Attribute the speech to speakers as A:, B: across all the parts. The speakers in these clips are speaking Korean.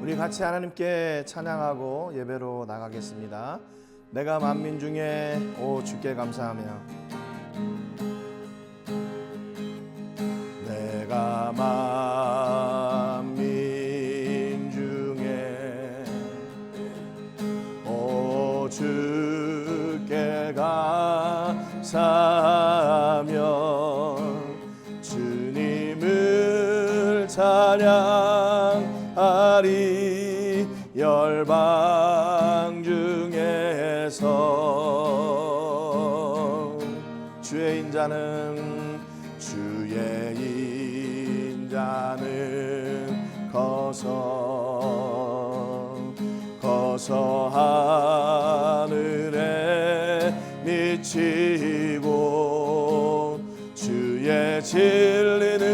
A: 우리 같이 하나님께 찬양하고 예배로 나가겠습니다. 내가 만민 중에 오 주께 감사하며, 내가 만민 중에 오 주께 감사하며 주님을 찬양하리. 열방 중에서 주의 인자는 거서 하늘에 미치고 주의 진리는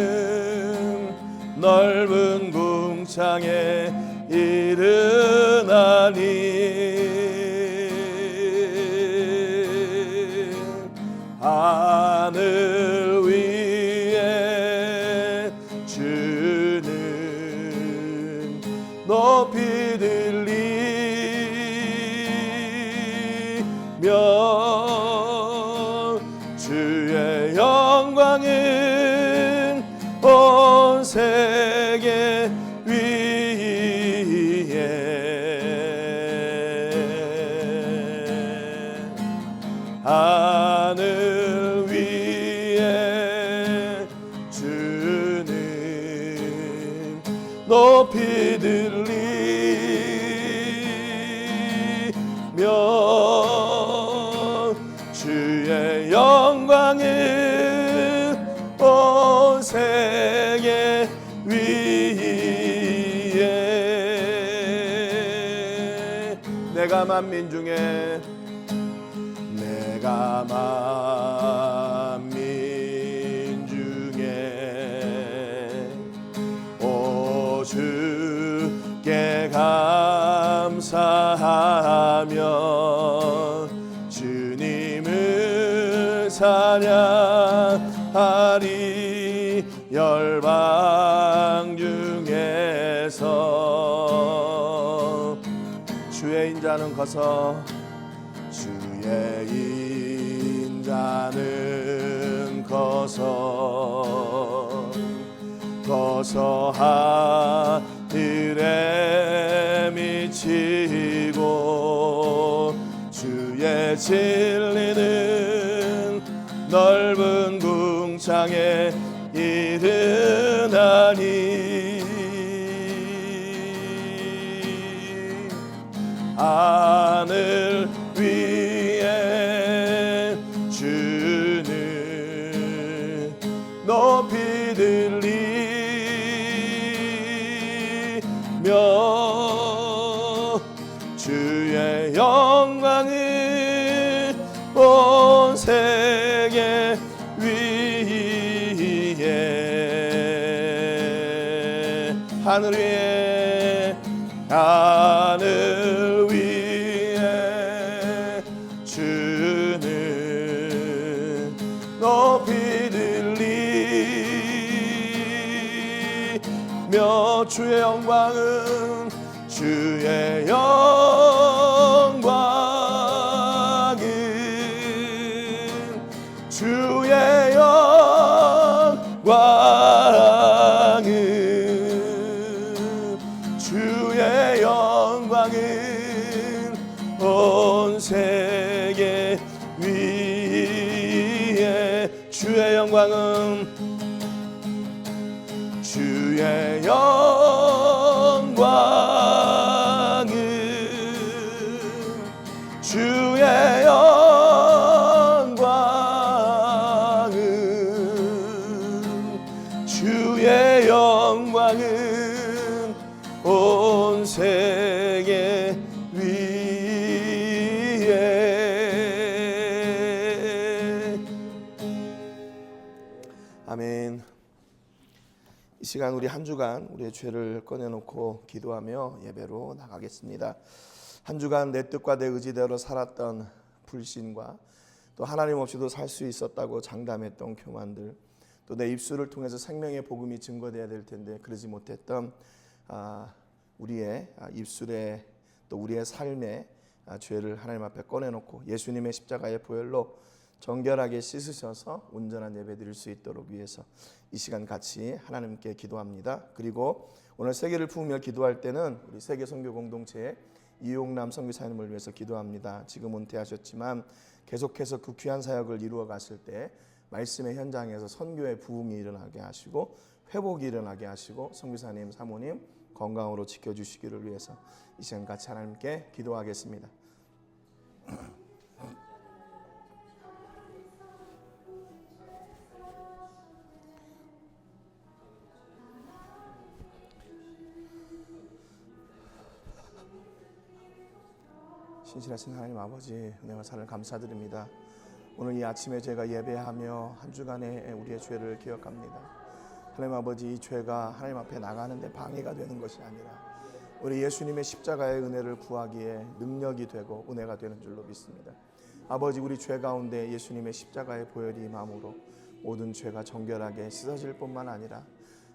A: 넓은 궁창에 이르나니. 하늘 위에 주는 높이 들리며 주의 영광은 온 세계 하늘 위에 주는 높이 들리며 주의 영광은 온 세계 위에. 내가 만민 중에 만민 중에 오 주께 감사하며 주님을 찬양하리. 열방 중에서 주의 인자는 거서 하늘에 미치고 주의 진리는 넓은 궁창에 이르나니. 하늘 위에 주는 높이 들리며 주의 영광은 온 세계 위에. 하늘 위에 주는 높이 들리며 주의 영광은 온 세계 위에. 주의 영광은 온 세계 위에. 아멘. 이 시간 우리 한 주간 우리의 죄를 꺼내놓고 기도하며 예배로 나가겠습니다. 한 주간 내 뜻과 내 의지대로 살았던 불신과 또 하나님 없이도 살 수 있었다고 장담했던 교만들, 또 내 입술을 통해서 생명의 복음이 증거되어야 될 텐데 그러지 못했던 우리의 입술에 또 우리의 삶에 죄를 하나님 앞에 꺼내놓고 예수님의 십자가의 보혈로 정결하게 씻으셔서 온전한 예배 드릴 수 있도록 위해서 이 시간 같이 하나님께 기도합니다. 그리고 오늘 세계를 품으며 기도할 때는 우리 세계 선교 공동체의 이용남 선교사님을 위해서 기도합니다. 지금 은퇴하셨지만 계속해서 그 귀한 사역을 이루어 갔을 때 말씀의 현장에서 선교의 부흥이 일어나게 하시고 회복이 일어나게 하시고 선교사님, 사모님 건강으로 지켜주시기를 위해서 이 시간 같이 하나님께 기도하겠습니다. 신실하신 하나님 아버지, 은혜와 사랑을 감사드립니다. 오늘 이 아침에 제가 예배하며 한 주간의 우리의 죄를 기억합니다. 하나님 아버지, 이 죄가 하나님 앞에 나가는데 방해가 되는 것이 아니라 우리 예수님의 십자가의 은혜를 구하기에 능력이 되고 은혜가 되는 줄로 믿습니다. 아버지, 우리 죄 가운데 예수님의 십자가의 보혈이 임함으로 모든 죄가 정결하게 씻어질 뿐만 아니라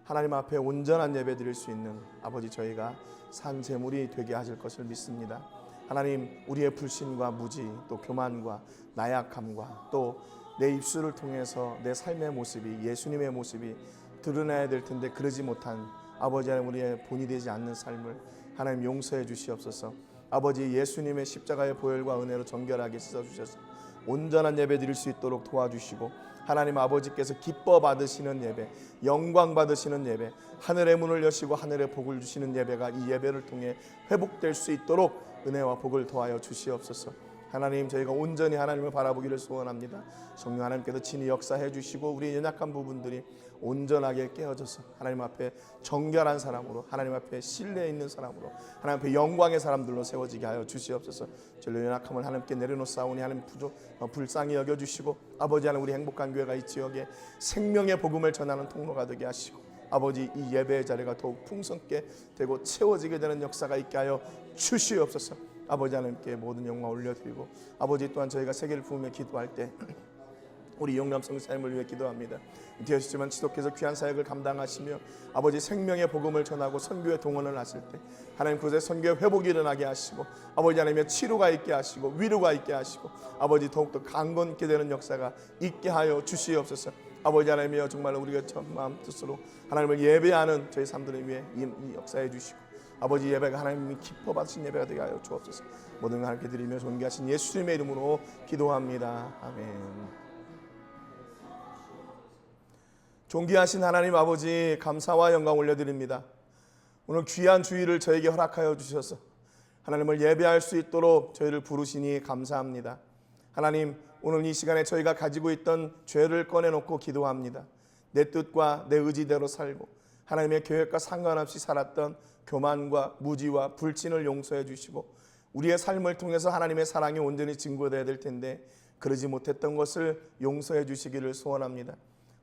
A: 하나님 앞에 온전한 예배 드릴 수 있는 아버지, 저희가 산 제물이 되게 하실 것을 믿습니다. 하나님, 우리의 불신과 무지, 또 교만과 나약함과 또 내 입술을 통해서 내 삶의 모습이, 예수님의 모습이 드러나야 될 텐데 그러지 못한 아버지 하나님, 우리의 본이 되지 않는 삶을 하나님 용서해 주시옵소서. 아버지, 예수님의 십자가의 보혈과 은혜로 정결하게 씻어주셔서 온전한 예배 드릴 수 있도록 도와주시고, 하나님 아버지께서 기뻐 받으시는 예배, 영광 받으시는 예배, 하늘의 문을 여시고 하늘의 복을 주시는 예배가 이 예배를 통해 회복될 수 있도록 은혜와 복을 더하여 주시옵소서. 하나님, 저희가 온전히 하나님을 바라보기를 소원합니다. 성령 하나님께서 친히 역사해 주시고 우리의 연약한 부분들이 온전하게 깨어져서 하나님 앞에 정결한 사람으로, 하나님 앞에 신뢰 있는 사람으로, 하나님 앞에 영광의 사람들로 세워지게 하여 주시옵소서. 저희 연약함을 하나님께 내려놓사오니 하나님 불쌍히 여겨주시고, 아버지 하나님, 우리 행복한 교회가 이 지역에 생명의 복음을 전하는 통로가 되게 하시고, 아버지, 이 예배의 자리가 더욱 풍성케 되고 채워지게 되는 역사가 있게 하여 주시옵소서. 아버지 하나님께 모든 영광 올려드리고, 아버지 또한 저희가 세계를 품으며 기도할 때 우리 이용남 선교사님을 위해 기도합니다. 되었지만 지속해서 귀한 사역을 감당하시며 아버지 생명의 복음을 전하고 선교의 동원을 하실 때 하나님, 그곳에 선교의 회복이 일어나게 하시고, 아버지 하나님의 치료가 있게 하시고 위로가 있게 하시고, 아버지 더욱더 강건케 되는 역사가 있게 하여 주시옵소서. 아버지 하나님이여, 정말 우리가 전 마음 뜻으로 하나님을 예배하는 저희 삶들을 위해 이 역사해 주시고, 아버지 예배가 하나님이 기뻐 받으신 예배가 되게 하여 주옵소서. 모든 걸 하나님께 드리며 존귀하신 예수님의 이름으로 기도합니다. 아멘. 존귀하신 하나님 아버지, 감사와 영광 올려드립니다. 오늘 귀한 주일을 저에게 허락하여 주셔서 하나님을 예배할 수 있도록 저희를 부르시니 감사합니다. 하나님, 오늘 이 시간에 저희가 가지고 있던 죄를 꺼내놓고 기도합니다. 내 뜻과 내 의지대로 살고 하나님의 계획과 상관없이 살았던 교만과 무지와 불신을 용서해 주시고, 우리의 삶을 통해서 하나님의 사랑이 온전히 증거되어야 될 텐데 그러지 못했던 것을 용서해 주시기를 소원합니다.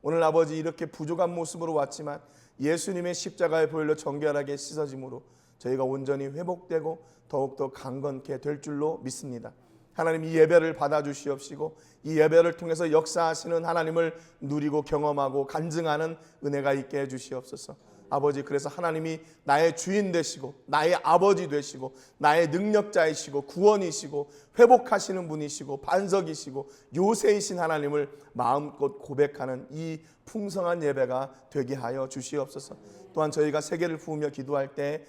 A: 오늘 아버지, 이렇게 부족한 모습으로 왔지만 예수님의 십자가의 보혈로 정결하게 씻어짐으로 저희가 온전히 회복되고 더욱더 강건케 될 줄로 믿습니다. 하나님, 이 예배를 받아주시옵시고 이 예배를 통해서 역사하시는 하나님을 누리고 경험하고 간증하는 은혜가 있게 해주시옵소서. 아버지, 그래서 하나님이 나의 주인 되시고 나의 아버지 되시고 나의 능력자이시고 구원이시고 회복하시는 분이시고 반석이시고 요새이신 하나님을 마음껏 고백하는 이 풍성한 예배가 되게 하여 주시옵소서. 또한 저희가 세계를 부으며 기도할 때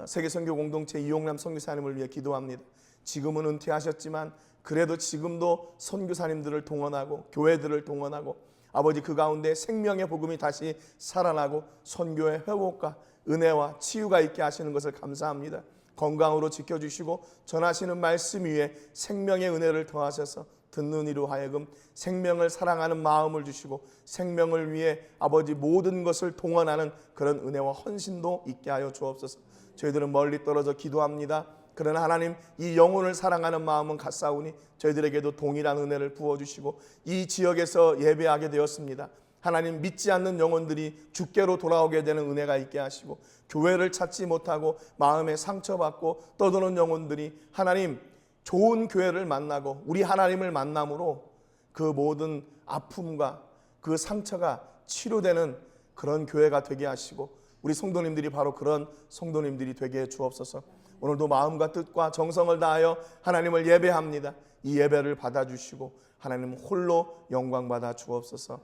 A: 세계 선교 공동체 이용남 선교사님을 위해 기도합니다. 지금은 은퇴하셨지만 그래도 지금도 선교사님들을 동원하고 교회들을 동원하고 아버지, 그 가운데 생명의 복음이 다시 살아나고 선교의 회복과 은혜와 치유가 있게 하시는 것을 감사합니다. 건강으로 지켜주시고 전하시는 말씀 위에 생명의 은혜를 더하셔서 듣는 이로 하여금 생명을 사랑하는 마음을 주시고 생명을 위해 아버지 모든 것을 동원하는 그런 은혜와 헌신도 있게 하여 주옵소서. 저희들은 멀리 떨어져 기도합니다. 그러나 하나님, 이 영혼을 사랑하는 마음은 같사오니 저희들에게도 동일한 은혜를 부어주시고 이 지역에서 예배하게 되었습니다. 하나님, 믿지 않는 영혼들이 주께로 돌아오게 되는 은혜가 있게 하시고 교회를 찾지 못하고 마음에 상처받고 떠도는 영혼들이 하나님, 좋은 교회를 만나고 우리 하나님을 만남으로 그 모든 아픔과 그 상처가 치료되는 그런 교회가 되게 하시고 우리 성도님들이 바로 그런 성도님들이 되게 해 주옵소서. 오늘도 마음과 뜻과 정성을 다하여 하나님을 예배합니다. 이 예배를 받아주시고 하나님 홀로 영광 받아 주옵소서.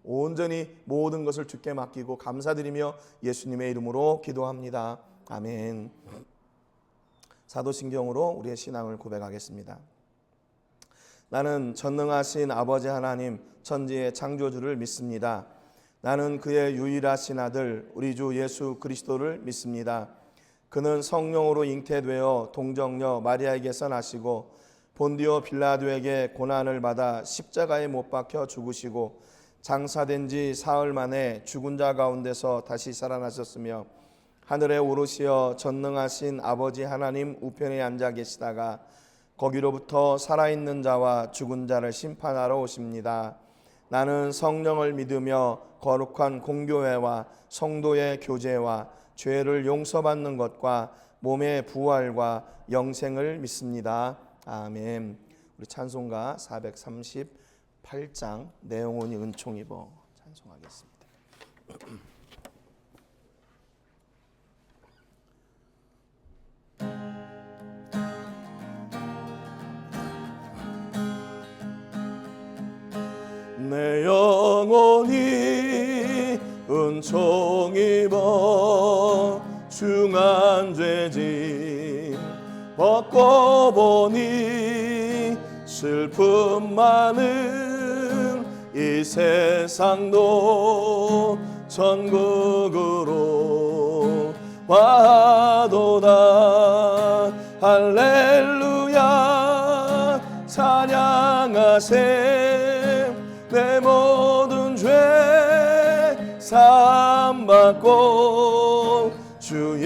A: 온전히 모든 것을 주께 맡기고 감사드리며 예수님의 이름으로 기도합니다. 아멘. 사도신경으로 우리의 신앙을 고백하겠습니다. 나는 전능하신 아버지 하나님 천지의 창조주를 믿습니다. 나는 그의 유일하신 아들 우리 주 예수 그리스도를 믿습니다. 그는 성령으로 잉태되어 동정녀 마리아에게서 나시고 본디오 빌라도에게 고난을 받아 십자가에 못 박혀 죽으시고 장사된 지 사흘 만에 죽은 자 가운데서 다시 살아나셨으며 하늘에 오르시어 전능하신 아버지 하나님 우편에 앉아 계시다가 거기로부터 살아있는 자와 죽은 자를 심판하러 오십니다. 나는 성령을 믿으며 거룩한 공교회와 성도의 교제와 죄를 용서받는 것과 몸의 부활과 영생을 믿습니다. 아멘. 우리 찬송가 438장 내용은이 은총 입어 찬송하겠습니다. 내 영혼이 은총 입어 중한 죄짐 벗고 보니 슬픔 많은 이 세상도 천국으로 와도다. 할렐루야 찬양하세. 내 모든 죄 사함받고 주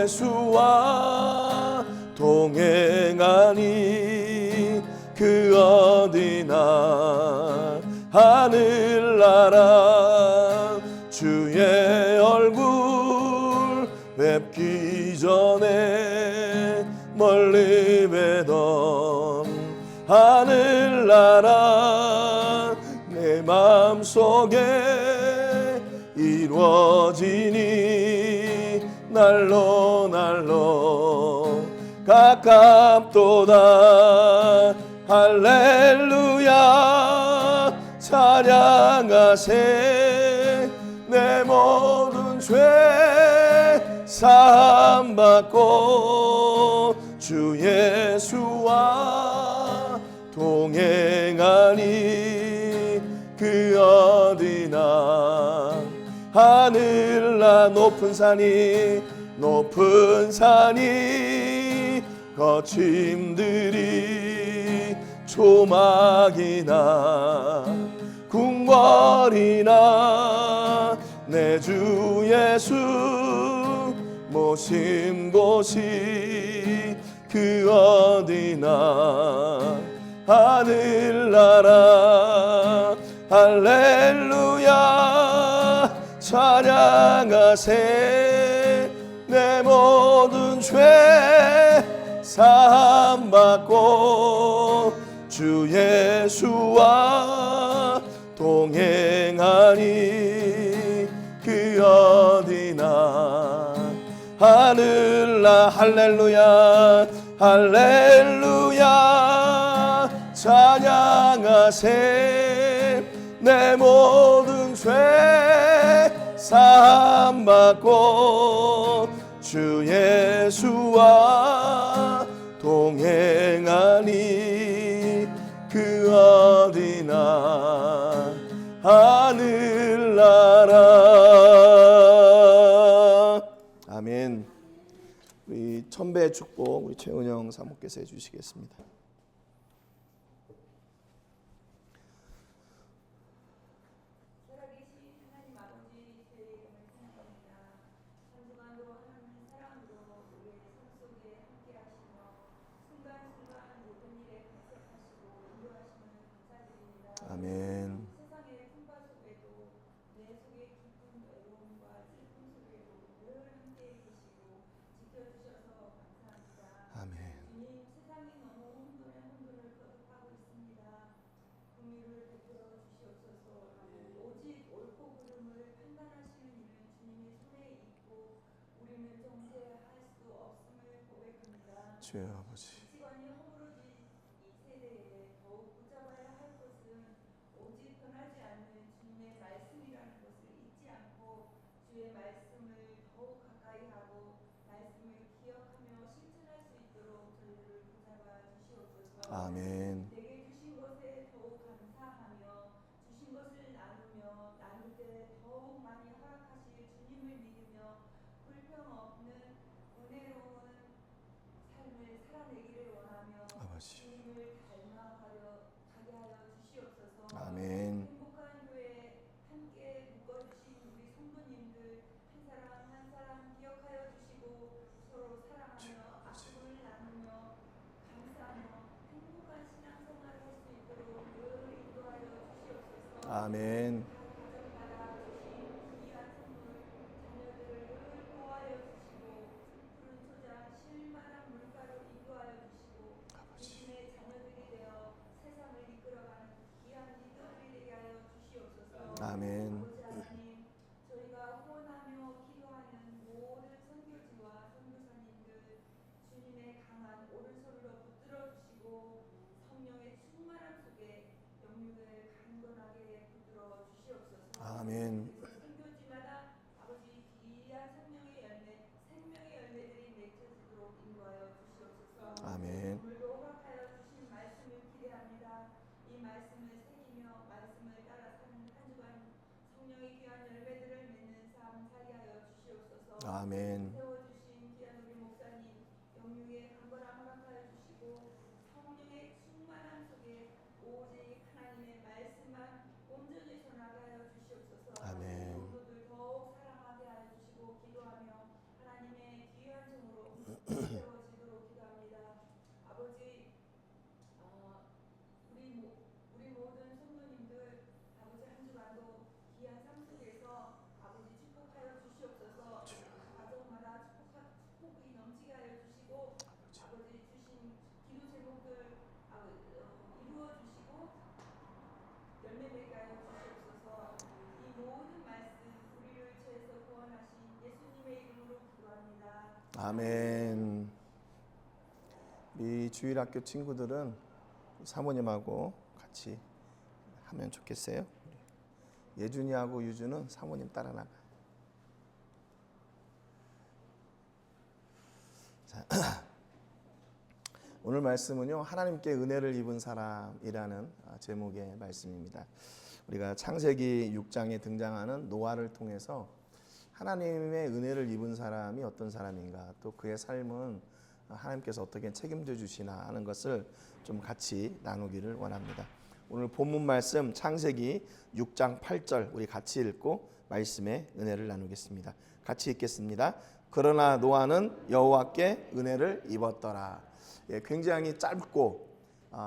A: 예수와 동행하니 그 어디나 하늘나라 주의 얼굴 뵙기 전에 멀리 뵈던 하늘나라 내 마음속에 이루어지니 날로 날로 가깝도다. 할렐루야 찬양하세. 내 모든 죄 사함받고 주 예수와 동행하니 그 어디나 하늘나 높은 산이 거침들이 조막이나 궁궐이나 내 주 예수 모신 곳이 그 어디나 하늘나라. 할렐루야 찬양하세. 내 모든 죄 사함받고 주 예수와 동행하니 그 어디나 하늘나. 할렐루야 할렐루야 찬양하세. 내 모든 죄 사함받고 주 예수와 동행하니 그 어디나 하늘나라. 아멘. 우리 천배의 축복 우리 최은영 사모께서 해주시겠습니다. 아멘. 주여 아버지.
B: 시간이 허물어진 이 세대에 더욱 붙잡아야 할 것은 오직 변하지 않는 주님의 말씀이라는 것을 잊지 않고 주의 말씀을 더욱 가까이 하고 말씀을 기억하며 실천할 수 있도록 저희들을 붙잡아 주시옵소서.
A: 아멘.
B: 내게 주신 것에 더욱 감사하며 주신 것을 나누며 나눌 때 더욱 많이 허락하실 주님을 믿으며 불평 없는 은혜로운 삶을 살아내기를 원하며
A: 아버지.
B: 주님을 닮아가려 가게 하여 주시옵소서.
A: 아멘.
B: 행복한 교회 함께 묶어주신 우리 성도님들 한 사람 한 사람 기억하여 주시고 서로 사랑하며 아픔을 나누며 감사하며 행복한 신앙생활을 할 수 있도록 늘 인도하여 주시옵소서.
A: 아멘.
B: 가정마다 주신 귀한 선물 자녀들을 늘 보호하여 주시고 푸른 초장 실만한 물가로 인도하여 주시고 주님의 자녀들이 되어 세상을 이끌어가는 귀한 리더들이 되게 하여 주시옵소서.
A: 아멘.
B: 아버지 하나님, 저희가 후원하며 기도하는 모든 선교지와 선교사님들 주님의 강한 오른손으로 붙들어 주시고 성령의 충만함 속에 영육을 강건하게 붙들어 주시옵소서.
A: 아멘.
B: 선교지마다 아버지 귀한 성령의 열매, 생명의 열매들이 맺혀지도록 인도하여 주시옵소서.
A: 아멘.
B: 오늘도 허락하여 주신 말씀을 기대합니다. 이 말씀을 새기며 말씀을 따라 사는 한 주간 성령의 귀한 열매들을 맺는 삶 살게 하여 주시옵소서.
A: 아멘.
B: 세워주신 귀한 우리 목사님 영육의 강건함 허락하여 주시고 성령의 충만함 속에 오직 하나님의 말씀만 온전히 전하게 하여 주시옵소서.
A: 아멘.
B: 성도들 더욱 사랑하게 하여 주시고 기도하며 하나님의 귀한 종으로 세워지도록 기도합니다. 아버지, 우리 모든 성도님들 아버지 한 주간도 귀한 삶 속에서 아버지 축복하여 주시옵소서. 가정마다 축복이 넘치게 하여 주시고 아버지 주신 기도 제목들 이루어 주시고 열매 맺게 하여 주시옵소서. 이 모든 말씀 우리를 죄에서 구원하신 예수님의 이름으로 기도합니다.
A: 아멘. 이 주일학교 친구들은 사모님하고 같이 하면 좋겠어요. 예준이하고 유주는 사모님 따라 나가. 자, 오늘 말씀은요, 하나님께 은혜를 입은 사람이라는 제목의 말씀입니다. 우리가 창세기 6장에 등장하는 노아를 통해서 하나님의 은혜를 입은 사람이 어떤 사람인가, 또 그의 삶은 하나님께서 어떻게 책임져 주시나 하는 것을 좀 같이 나누기를 원합니다. 오늘 본문 말씀 창세기 6장 8절 우리 같이 읽고 말씀의 은혜를 나누겠습니다. 같이 읽겠습니다. 그러나 노아는 여호와께 은혜를 입었더라. 굉장히 짧고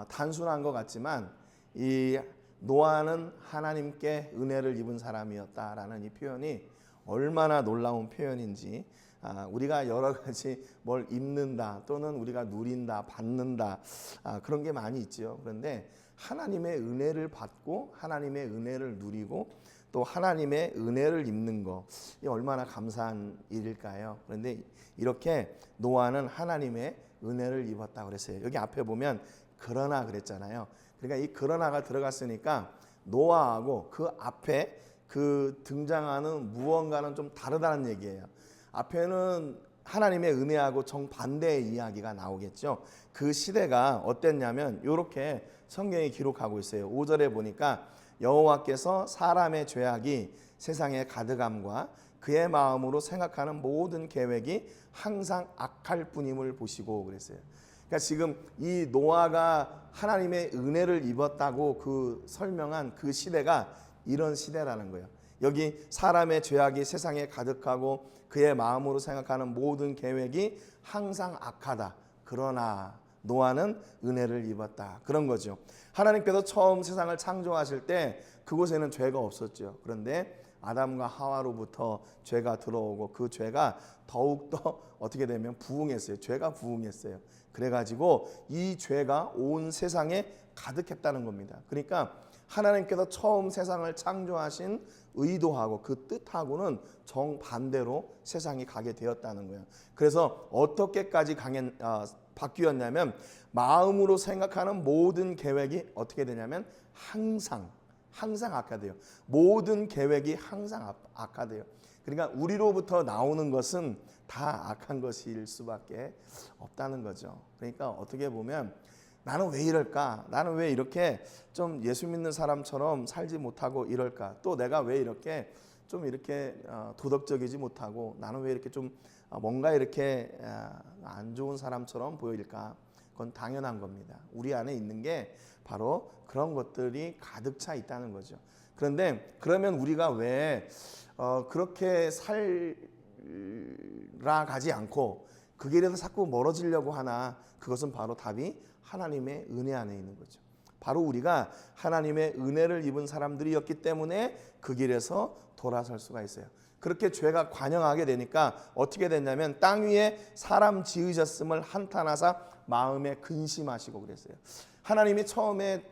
A: 단순한 것 같지만 이 노아는 하나님께 은혜를 입은 사람이었다라는 이 표현이 얼마나 놀라운 표현인지, 우리가 여러 가지 뭘 입는다 또는 우리가 누린다, 받는다, 그런 게 많이 있죠. 그런데 하나님의 은혜를 받고 하나님의 은혜를 누리고 또 하나님의 은혜를 입는 거, 이 얼마나 감사한 일일까요? 그런데 이렇게 노아는 하나님의 은혜를 입었다 그랬어요. 여기 앞에 보면 그러나 그랬잖아요. 그러니까 이 그러나가 들어갔으니까 노아하고 그 앞에 그 등장하는 무언가는 좀 다르다는 얘기예요. 앞에는 하나님의 은혜하고 정반대의 이야기가 나오겠죠. 그 시대가 어땠냐면 이렇게 성경이 기록하고 있어요. 5절에 보니까 여호와께서 사람의 죄악이 세상에 가득함과 그의 마음으로 생각하는 모든 계획이 항상 악할 뿐임을 보시고 그랬어요. 그러니까 지금 이 노아가 하나님의 은혜를 입었다고 그 설명한 그 시대가 이런 시대라는 거예요. 여기 사람의 죄악이 세상에 가득하고 그의 마음으로 생각하는 모든 계획이 항상 악하다. 그러나 노아는 은혜를 입었다. 그런 거죠. 하나님께서 처음 세상을 창조하실 때 그곳에는 죄가 없었죠. 그런데 아담과 하와로부터 죄가 들어오고 그 죄가 더욱더 어떻게 되면 부흥했어요. 죄가 부흥했어요. 그래가지고 이 죄가 온 세상에 가득했다는 겁니다. 그러니까 하나님께서 처음 세상을 창조하신 의도하고 그 뜻하고는 정반대로 세상이 가게 되었다는 거예요. 그래서 어떻게까지 바뀌었냐면 마음으로 생각하는 모든 계획이 어떻게 되냐면 항상 악화돼요. 모든 계획이 항상 악화돼요. 그러니까 우리로부터 나오는 것은 다 악한 것일 수밖에 없다는 거죠. 그러니까 어떻게 보면 나는 왜 이럴까? 나는 왜 이렇게 좀 예수 믿는 사람처럼 살지 못하고 이럴까? 또 내가 왜 이렇게 좀 이렇게 도덕적이지 못하고 나는 왜 이렇게 좀 뭔가 이렇게 안 좋은 사람처럼 보일까? 그건 당연한 겁니다. 우리 안에 있는 게 바로 그런 것들이 가득 차 있다는 거죠. 그런데 그러면 우리가 왜 그렇게 살아가지 않고 그 길에서 자꾸 멀어지려고 하나? 그것은 바로 답이 하나님의 은혜 안에 있는 거죠. 바로 우리가 하나님의 은혜를 입은 사람들이었기 때문에 그 길에서 돌아설 수가 있어요. 그렇게 죄가 관영하게 되니까 어떻게 됐냐면 땅 위에 사람 지으셨음을 한탄하사 마음에 근심하시고 그랬어요. 하나님이 처음에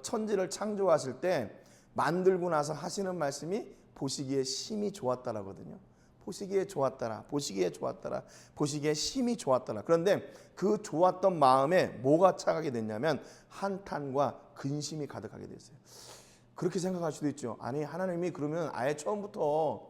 A: 천지를 창조하실 때 만들고 나서 하시는 말씀이 보시기에 심히 좋았다라거든요. 보시기에 좋았더라. 보시기에 좋았더라. 보시기에 심히 좋았더라. 그런데 그 좋았던 마음에 뭐가 차가게 됐냐면 한탄과 근심이 가득하게 됐어요. 그렇게 생각할 수도 있죠. 아니 하나님이 그러면 아예 처음부터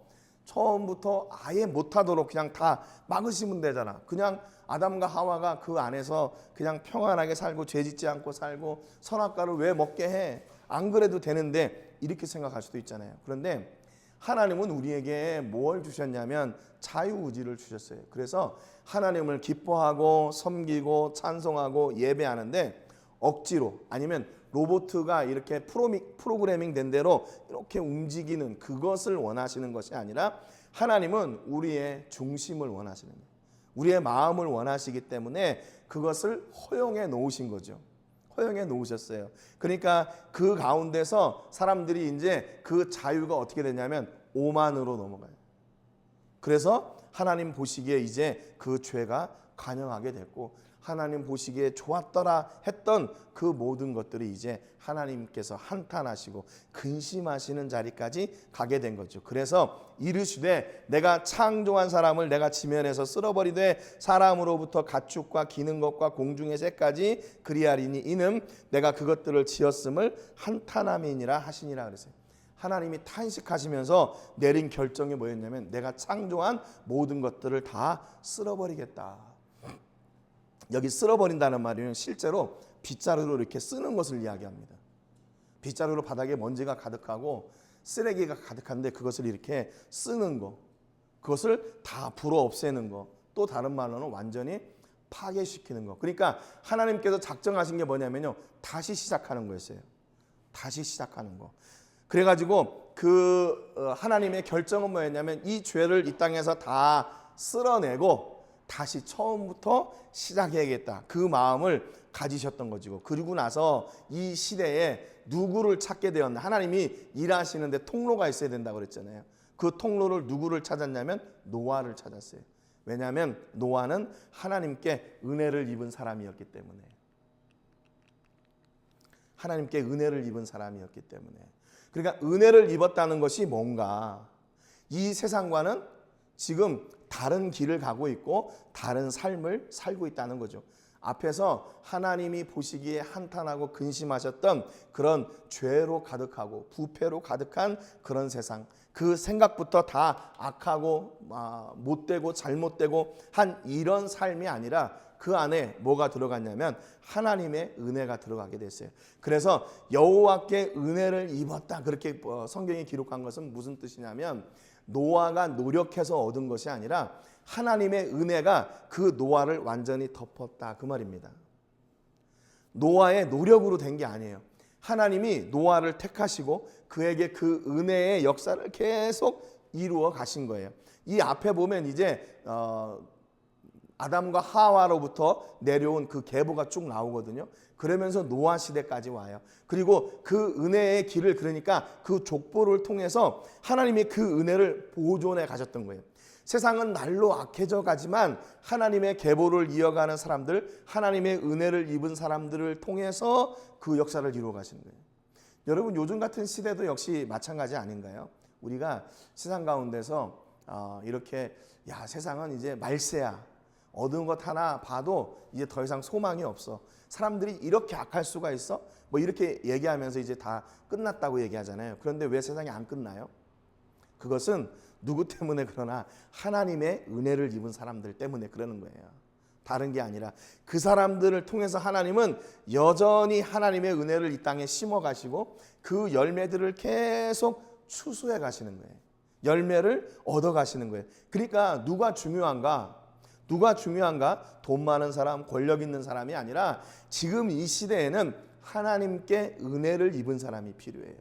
A: 아예 못하도록 그냥 다 막으시면 되잖아. 그냥 아담과 하와가 그 안에서 그냥 평안하게 살고 죄짓지 않고 살고 선악과를 왜 먹게 해? 안 그래도 되는데 이렇게 생각할 수도 있잖아요. 그런데 하나님은 우리에게 뭘 주셨냐면 자유의지를 주셨어요. 그래서 하나님을 기뻐하고 섬기고 찬송하고 예배하는데 억지로 아니면 로봇가 이렇게 프로그래밍 된 대로 이렇게 움직이는 그것을 원하시는 것이 아니라 하나님은 우리의 중심을 원하시는 거예요. 우리의 마음을 원하시기 때문에 그것을 허용해 놓으신 거죠. 허용해 놓으셨어요. 그러니까 그 가운데서 사람들이 이제 그 자유가 어떻게 되냐면 오만으로 넘어가요. 그래서 하나님 보시기에 이제 그 죄가 관영하게 됐고 하나님 보시기에 좋았더라 했던 그 모든 것들이 이제 하나님께서 한탄하시고 근심하시는 자리까지 가게 된 거죠. 그래서 이르시되 내가 창조한 사람을 내가 지면에서 쓸어버리되 사람으로부터 가축과 기는 것과 공중의 새까지 그리하리니 이는 내가 그것들을 지었음을 한탄함이니라 하시니라 그랬어요. 하나님이 탄식하시면서 내린 결정이 뭐였냐면 내가 창조한 모든 것들을 다 쓸어버리겠다. 여기 쓸어버린다는 말은 실제로 빗자루로 이렇게 쓰는 것을 이야기합니다. 빗자루로 바닥에 먼지가 가득하고 쓰레기가 가득한데 그것을 이렇게 쓰는 거, 그것을 다 불어 없애는 거, 또 다른 말로는 완전히 파괴시키는 거. 그러니까 하나님께서 작정하신 게 뭐냐면요, 다시 시작하는 거였어요. 다시 시작하는 거. 그래가지고 그 하나님의 결정은 뭐였냐면 이 죄를 이 땅에서 다 쓸어내고 다시 처음부터 시작해야겠다. 그 마음을 가지셨던 거죠. 그리고 나서 이 시대에 누구를 찾게 되었나? 하나님이 일하시는데 통로가 있어야 된다고 그랬잖아요. 그 통로를 누구를 찾았냐면 노아를 찾았어요. 왜냐하면 노아는 하나님께 은혜를 입은 사람이었기 때문에. 하나님께 은혜를 입은 사람이었기 때문에. 그러니까 은혜를 입었다는 것이 뭔가? 이 세상과는 지금 다른 길을 가고 있고 다른 삶을 살고 있다는 거죠. 앞에서 하나님이 보시기에 한탄하고 근심하셨던 그런 죄로 가득하고 부패로 가득한 그런 세상, 그 생각부터 다 악하고 못되고 잘못되고 한 이런 삶이 아니라 그 안에 뭐가 들어갔냐면 하나님의 은혜가 들어가게 됐어요. 그래서 여호와께 은혜를 입었다 그렇게 성경이 기록한 것은 무슨 뜻이냐면 노아가 노력해서 얻은 것이 아니라 하나님의 은혜가 그 노아를 완전히 덮었다 그 말입니다. 노아의 노력으로 된 게 아니에요. 하나님이 노아를 택하시고 그에게 그 은혜의 역사를 계속 이루어 가신 거예요. 이 앞에 보면 이제 아담과 하와로부터 내려온 그 계보가 쭉 나오거든요. 그러면서 노아 시대까지 와요. 그리고 그 은혜의 길을 그러니까 그 족보를 통해서 하나님이 그 은혜를 보존해 가셨던 거예요. 세상은 날로 악해져 가지만 하나님의 계보를 이어가는 사람들, 하나님의 은혜를 입은 사람들을 통해서 그 역사를 이루어 가시는 거예요. 여러분 요즘 같은 시대도 역시 마찬가지 아닌가요? 우리가 세상 가운데서 이렇게 야 세상은 이제 말세야. 얻은 것 하나 봐도 이제 더 이상 소망이 없어. 사람들이 이렇게 악할 수가 있어? 뭐 이렇게 얘기하면서 이제 다 끝났다고 얘기하잖아요. 그런데 왜 세상이 안 끝나요? 그것은 누구 때문에 그러나 하나님의 은혜를 입은 사람들 때문에 그러는 거예요. 다른 게 아니라 그 사람들을 통해서 하나님은 여전히 하나님의 은혜를 이 땅에 심어 가시고 그 열매들을 계속 추수해 가시는 거예요. 열매를 얻어 가시는 거예요. 그러니까 누가 중요한가? 돈 많은 사람, 권력 있는 사람이 아니라 지금 이 시대에는 하나님께 은혜를 입은 사람이 필요해요.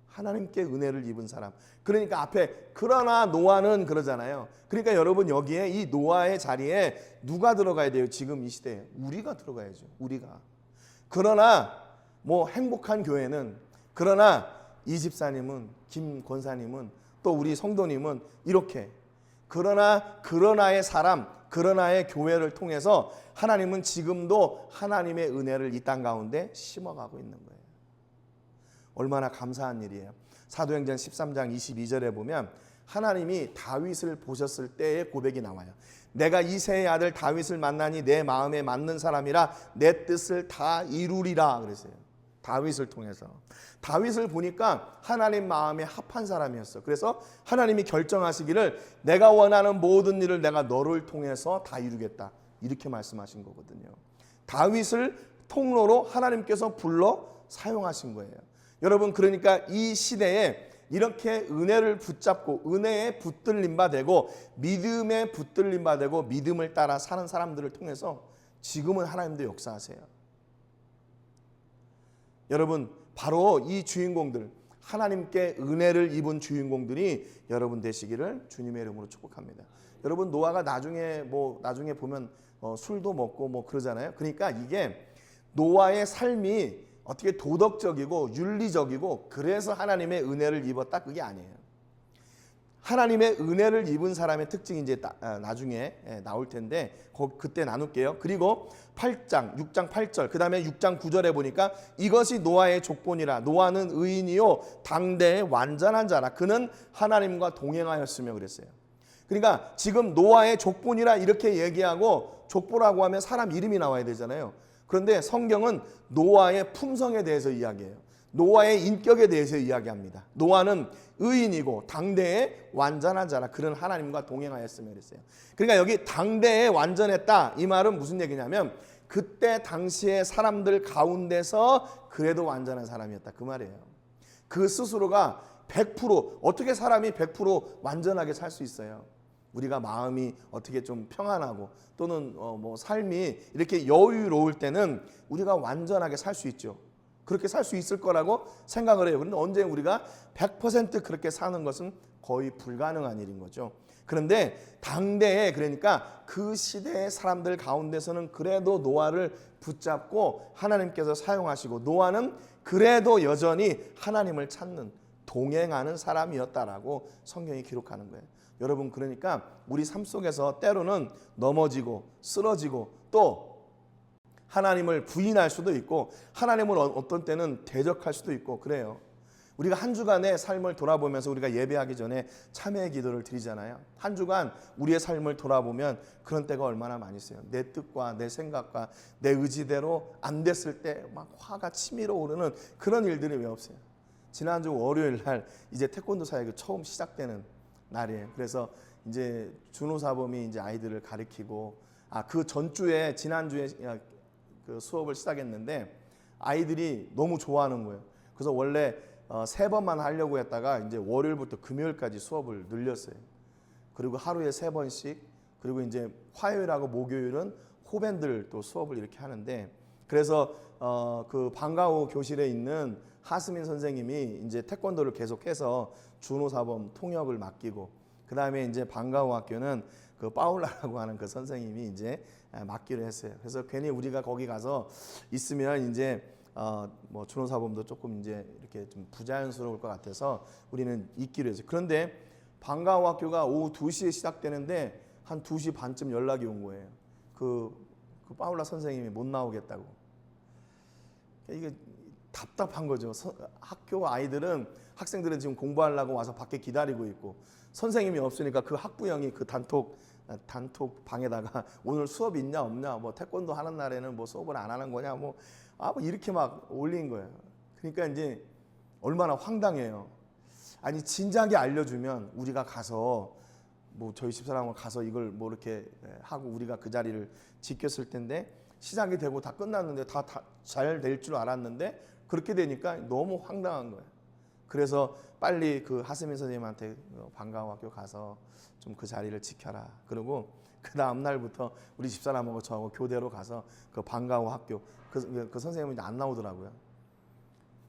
A: 하나님께 은혜를 입은 사람. 그러니까 앞에 그러나 노아는 그러잖아요. 그러니까 여러분 여기에 이 노아의 자리에 누가 들어가야 돼요? 지금 이 시대에 우리가 들어가야죠. 우리가. 그러나 뭐 행복한 교회는, 그러나 이 집사님은, 김 권사님은, 또 우리 성도님은 이렇게, 그러나의 사람, 그러나의 교회를 통해서 하나님은 지금도 하나님의 은혜를 이 땅 가운데 심어가고 있는 거예요. 얼마나 감사한 일이에요. 사도행전 13장 22절에 보면 하나님이 다윗을 보셨을 때의 고백이 나와요. 내가 이새의 아들 다윗을 만나니 내 마음에 맞는 사람이라 내 뜻을 다 이루리라 그랬어요. 다윗을 통해서. 다윗을 보니까 하나님 마음에 합한 사람이었어. 그래서 하나님이 결정하시기를 내가 원하는 모든 일을 내가 너를 통해서 다 이루겠다. 이렇게 말씀하신 거거든요. 다윗을 통로로 하나님께서 불러 사용하신 거예요. 여러분, 그러니까 이 시대에 이렇게 은혜를 붙잡고 은혜에 붙들림 바 되고 믿음에 붙들림 바 되고 믿음을 따라 사는 사람들을 통해서 지금은 하나님도 역사하세요. 여러분, 바로 이 주인공들, 하나님께 은혜를 입은 주인공들이 여러분 되시기를 주님의 이름으로 축복합니다. 여러분, 노아가 나중에 보면 술도 먹고 뭐 그러잖아요. 그러니까 이게 노아의 삶이 어떻게 도덕적이고 윤리적이고 그래서 하나님의 은혜를 입었다, 그게 아니에요. 하나님의 은혜를 입은 사람의 특징이 이제 나중에 나올 텐데 그때 나눌게요. 그리고 6장 8절, 그 다음에 6장 9절에 보니까 이것이 노아의 족본이라. 노아는 의인이요 당대의 완전한 자라. 그는 하나님과 동행하였으며 그랬어요. 그러니까 지금 노아의 족본이라 이렇게 얘기하고, 족보라고 하면 사람 이름이 나와야 되잖아요. 그런데 성경은 노아의 품성에 대해서 이야기해요. 노아의 인격에 대해서 이야기합니다. 노아는 의인이고 당대의 완전한 자라. 그는 하나님과 동행하였으며 그랬어요. 그러니까 여기 당대에 완전했다, 이 말은 무슨 얘기냐면 그때 당시의 사람들 가운데서 그래도 완전한 사람이었다, 그 말이에요. 그 스스로가 100%, 어떻게 사람이 100% 완전하게 살 수 있어요? 우리가 마음이 어떻게 좀 평안하고 또는 삶이 이렇게 여유로울 때는 우리가 완전하게 살 수 있죠. 그렇게 살 수 있을 거라고 생각을 해요. 그런데 언제 우리가 100% 그렇게 사는 것은 거의 불가능한 일인 거죠. 그런데 당대에, 그러니까 그 시대의 사람들 가운데서는 그래도 노아를 붙잡고 하나님께서 사용하시고, 노아는 그래도 여전히 하나님을 찾는, 동행하는 사람이었다라고 성경이 기록하는 거예요. 여러분, 그러니까 우리 삶 속에서 때로는 넘어지고 쓰러지고 또 하나님을 부인할 수도 있고 하나님을 어떤 때는 대적할 수도 있고 그래요. 우리가 한 주간의 삶을 돌아보면서 우리가 예배하기 전에 참회의 기도를 드리잖아요. 한 주간 우리의 삶을 돌아보면 그런 때가 얼마나 많이 있어요. 내 뜻과 내 생각과 내 의지대로 안 됐을 때 막 화가 치밀어 오르는 그런 일들이 왜 없어요? 지난주 월요일 날 이제 태권도 사역이 처음 시작되는 날이에요. 그래서 이제 준호사범이 이제 아이들을 가르치고, 그 전주에, 지난주에 그 수업을 시작했는데 아이들이 너무 좋아하는 거예요. 그래서 원래 3번만 하려고 했다가 이제 월요일부터 금요일까지 수업을 늘렸어요. 그리고 하루에 3번씩, 그리고 이제 화요일하고 목요일은 호밴들 또 수업을 이렇게 하는데, 그래서 그 방과후 교실에 있는 하스민 선생님이 이제 태권도를 계속해서 준호사범 통역을 맡기고, 그 다음에 이제 방과후 학교는 그 파울라라고 하는 그 선생님이 이제 맡기로 했어요. 그래서 괜히 우리가 거기 가서 있으면 이제 준호사범도 조금 이제 이렇게 좀 부자연스러울 것 같아서 우리는 있기로 했어요. 그런데 방과후 학교가 오후 2시에 시작되는데 한 2시 반쯤 연락이 온 거예요. 그 파울라 선생님이 못 나오겠다고. 이게 답답한 거죠. 학교 아이들은, 학생들은 지금 공부하려고 와서 밖에 기다리고 있고, 선생님이 없으니까 그 학부형이 그 단톡 방에다가 오늘 수업 있냐 없냐, 뭐 태권도 하는 날에는 뭐 수업을 안 하는 거냐, 뭐 이렇게 막 올린 거예요. 그러니까 이제 얼마나 황당해요. 아니 진작에 알려주면 우리가 가서 뭐 저희 집사람하고 가서 이걸 뭐 이렇게 하고 우리가 그 자리를 지켰을 텐데, 시작이 되고 다 끝났는데 다 잘 될 줄 알았는데 그렇게 되니까 너무 황당한 거예요. 그래서 빨리 그 하스민 선생님한테 방과후 학교 가서 좀 그 자리를 지켜라. 그리고 그 다음 날부터 우리 집사람하고 저하고 교대로 가서 그 방과후 학교 그 선생님은 이제 안 나오더라고요.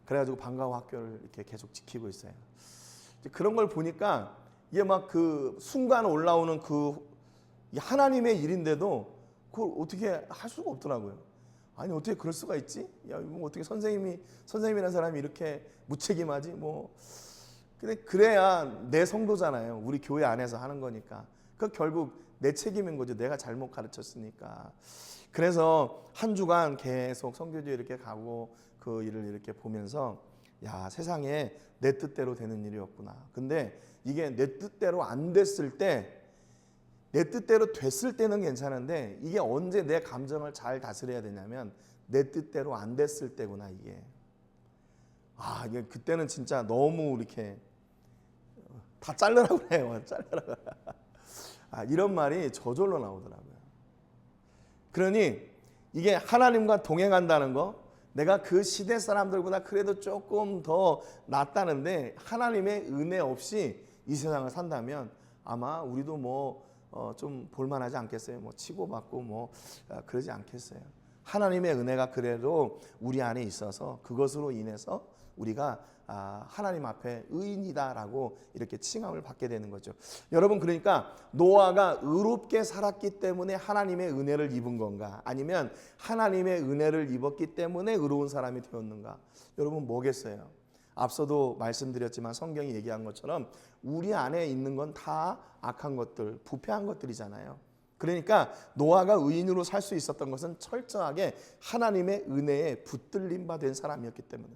A: 그래가지고 방과후 학교를 이렇게 계속 지키고 있어요. 그런 걸 보니까 이게 막 그 순간 올라오는 그 하나님의 일인데도 그걸 어떻게 할 수가 없더라고요. 아니 어떻게 그럴 수가 있지? 야 이거 어떻게 선생님이라는 사람이 이렇게 무책임하지? 뭐 근데 그래야 내 성도잖아요. 우리 교회 안에서 하는 거니까. 그 결국 내 책임인 거죠. 내가 잘못 가르쳤으니까. 그래서 한 주간 계속 선교지에 이렇게 가고 그 일을 이렇게 보면서 야 세상에 내 뜻대로 되는 일이었구나. 근데 이게 내 뜻대로 안 됐을 때, 내 뜻대로 됐을 때는 괜찮은데 이게 언제 내 감정을 잘 다스려야 되냐면 내 뜻대로 안 됐을 때구나 이게. 이게 그때는 진짜 너무 이렇게 다 자르라고 해요. 자르라고. 이런 말이 저절로 나오더라고요. 그러니 이게 하나님과 동행한다는 거, 내가 그 시대 사람들보다 그래도 조금 더 낫다는데 하나님의 은혜 없이 이 세상을 산다면 아마 우리도 뭐 좀 볼만하지 않겠어요? 뭐 치고받고 뭐 그러지 않겠어요? 하나님의 은혜가 그래도 우리 안에 있어서 그것으로 인해서 우리가 하나님 앞에 의인이다라고 이렇게 칭함을 받게 되는 거죠. 여러분 그러니까 노아가 의롭게 살았기 때문에 하나님의 은혜를 입은 건가? 아니면 하나님의 은혜를 입었기 때문에 의로운 사람이 되었는가? 여러분 뭐겠어요? 앞서도 말씀드렸지만 성경이 얘기한 것처럼 우리 안에 있는 건 다 악한 것들, 부패한 것들이잖아요. 그러니까 노아가 의인으로 살 수 있었던 것은 철저하게 하나님의 은혜에 붙들림 받은 사람이었기 때문에.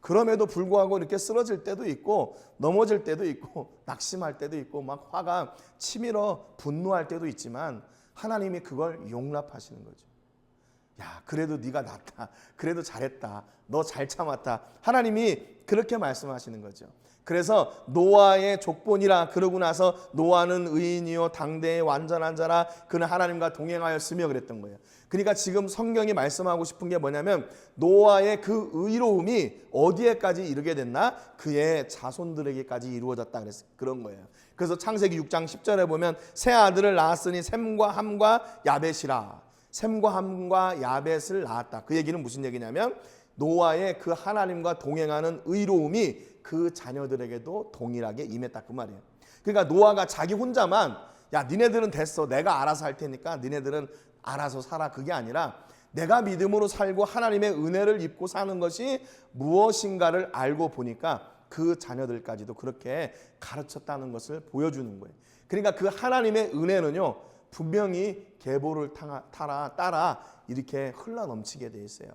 A: 그럼에도 불구하고 이렇게 쓰러질 때도 있고 넘어질 때도 있고 낙심할 때도 있고 막 화가 치밀어 분노할 때도 있지만 하나님이 그걸 용납하시는 거죠. 야 그래도 네가 낫다. 그래도 잘했다. 너 잘 참았다. 하나님이 그렇게 말씀하시는 거죠. 그래서 노아의 족본이라 그러고 나서 노아는 의인이요 당대의 완전한 자라 그는 하나님과 동행하였으며 그랬던 거예요. 그러니까 지금 성경이 말씀하고 싶은 게 뭐냐면 노아의 그 의로움이 어디에까지 이르게 됐나? 그의 자손들에게까지 이루어졌다 그런 거예요. 그래서 창세기 6장 10절에 보면 새 아들을 낳았으니 셈과 함과 야벳이라. 셈과 함과 야벳을 낳았다. 그 얘기는 무슨 얘기냐면 노아의 그 하나님과 동행하는 의로움이 그 자녀들에게도 동일하게 임했다 그 말이에요. 그러니까 노아가 자기 혼자만 야 니네들은 됐어 내가 알아서 할 테니까 니네들은 알아서 살아 그게 아니라 내가 믿음으로 살고 하나님의 은혜를 입고 사는 것이 무엇인가를 알고 보니까 그 자녀들까지도 그렇게 가르쳤다는 것을 보여주는 거예요. 그러니까 그 하나님의 은혜는요 분명히 계보를 따라 이렇게 흘러넘치게 돼 있어요.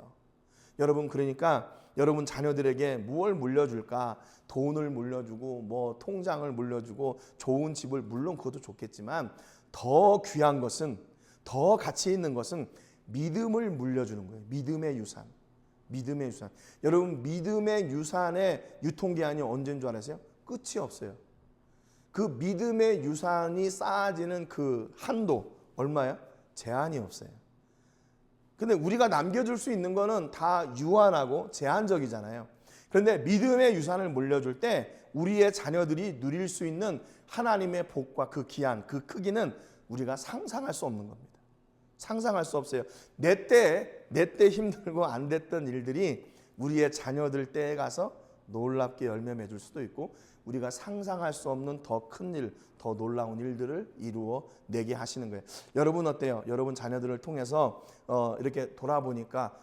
A: 여러분 그러니까 여러분 자녀들에게 무엇을 물려줄까? 돈을 물려주고 뭐 통장을 물려주고 좋은 집을 물론 그것도 좋겠지만 더 귀한 것은 더 가치 있는 것은 믿음을 물려주는 거예요. 믿음의 유산. 믿음의 유산. 여러분 믿음의 유산의 유통기한이 언제인 줄 아세요? 끝이 없어요. 그 믿음의 유산이 쌓아지는 그 한도 얼마야? 제한이 없어요. 근데 우리가 남겨줄 수 있는 거는 다 유한하고 제한적이잖아요. 그런데 믿음의 유산을 물려줄 때 우리의 자녀들이 누릴 수 있는 하나님의 복과 그 기한, 그 크기는 우리가 상상할 수 없는 겁니다. 상상할 수 없어요. 내 때 힘들고 안 됐던 일들이 우리의 자녀들 때에 가서 놀랍게 열매 맺을 수도 있고 우리가 상상할 수 없는 더 큰 일, 더 놀라운 일들을 이루어 내게 하시는 거예요. 여러분 어때요? 여러분 자녀들을 통해서 이렇게 돌아보니까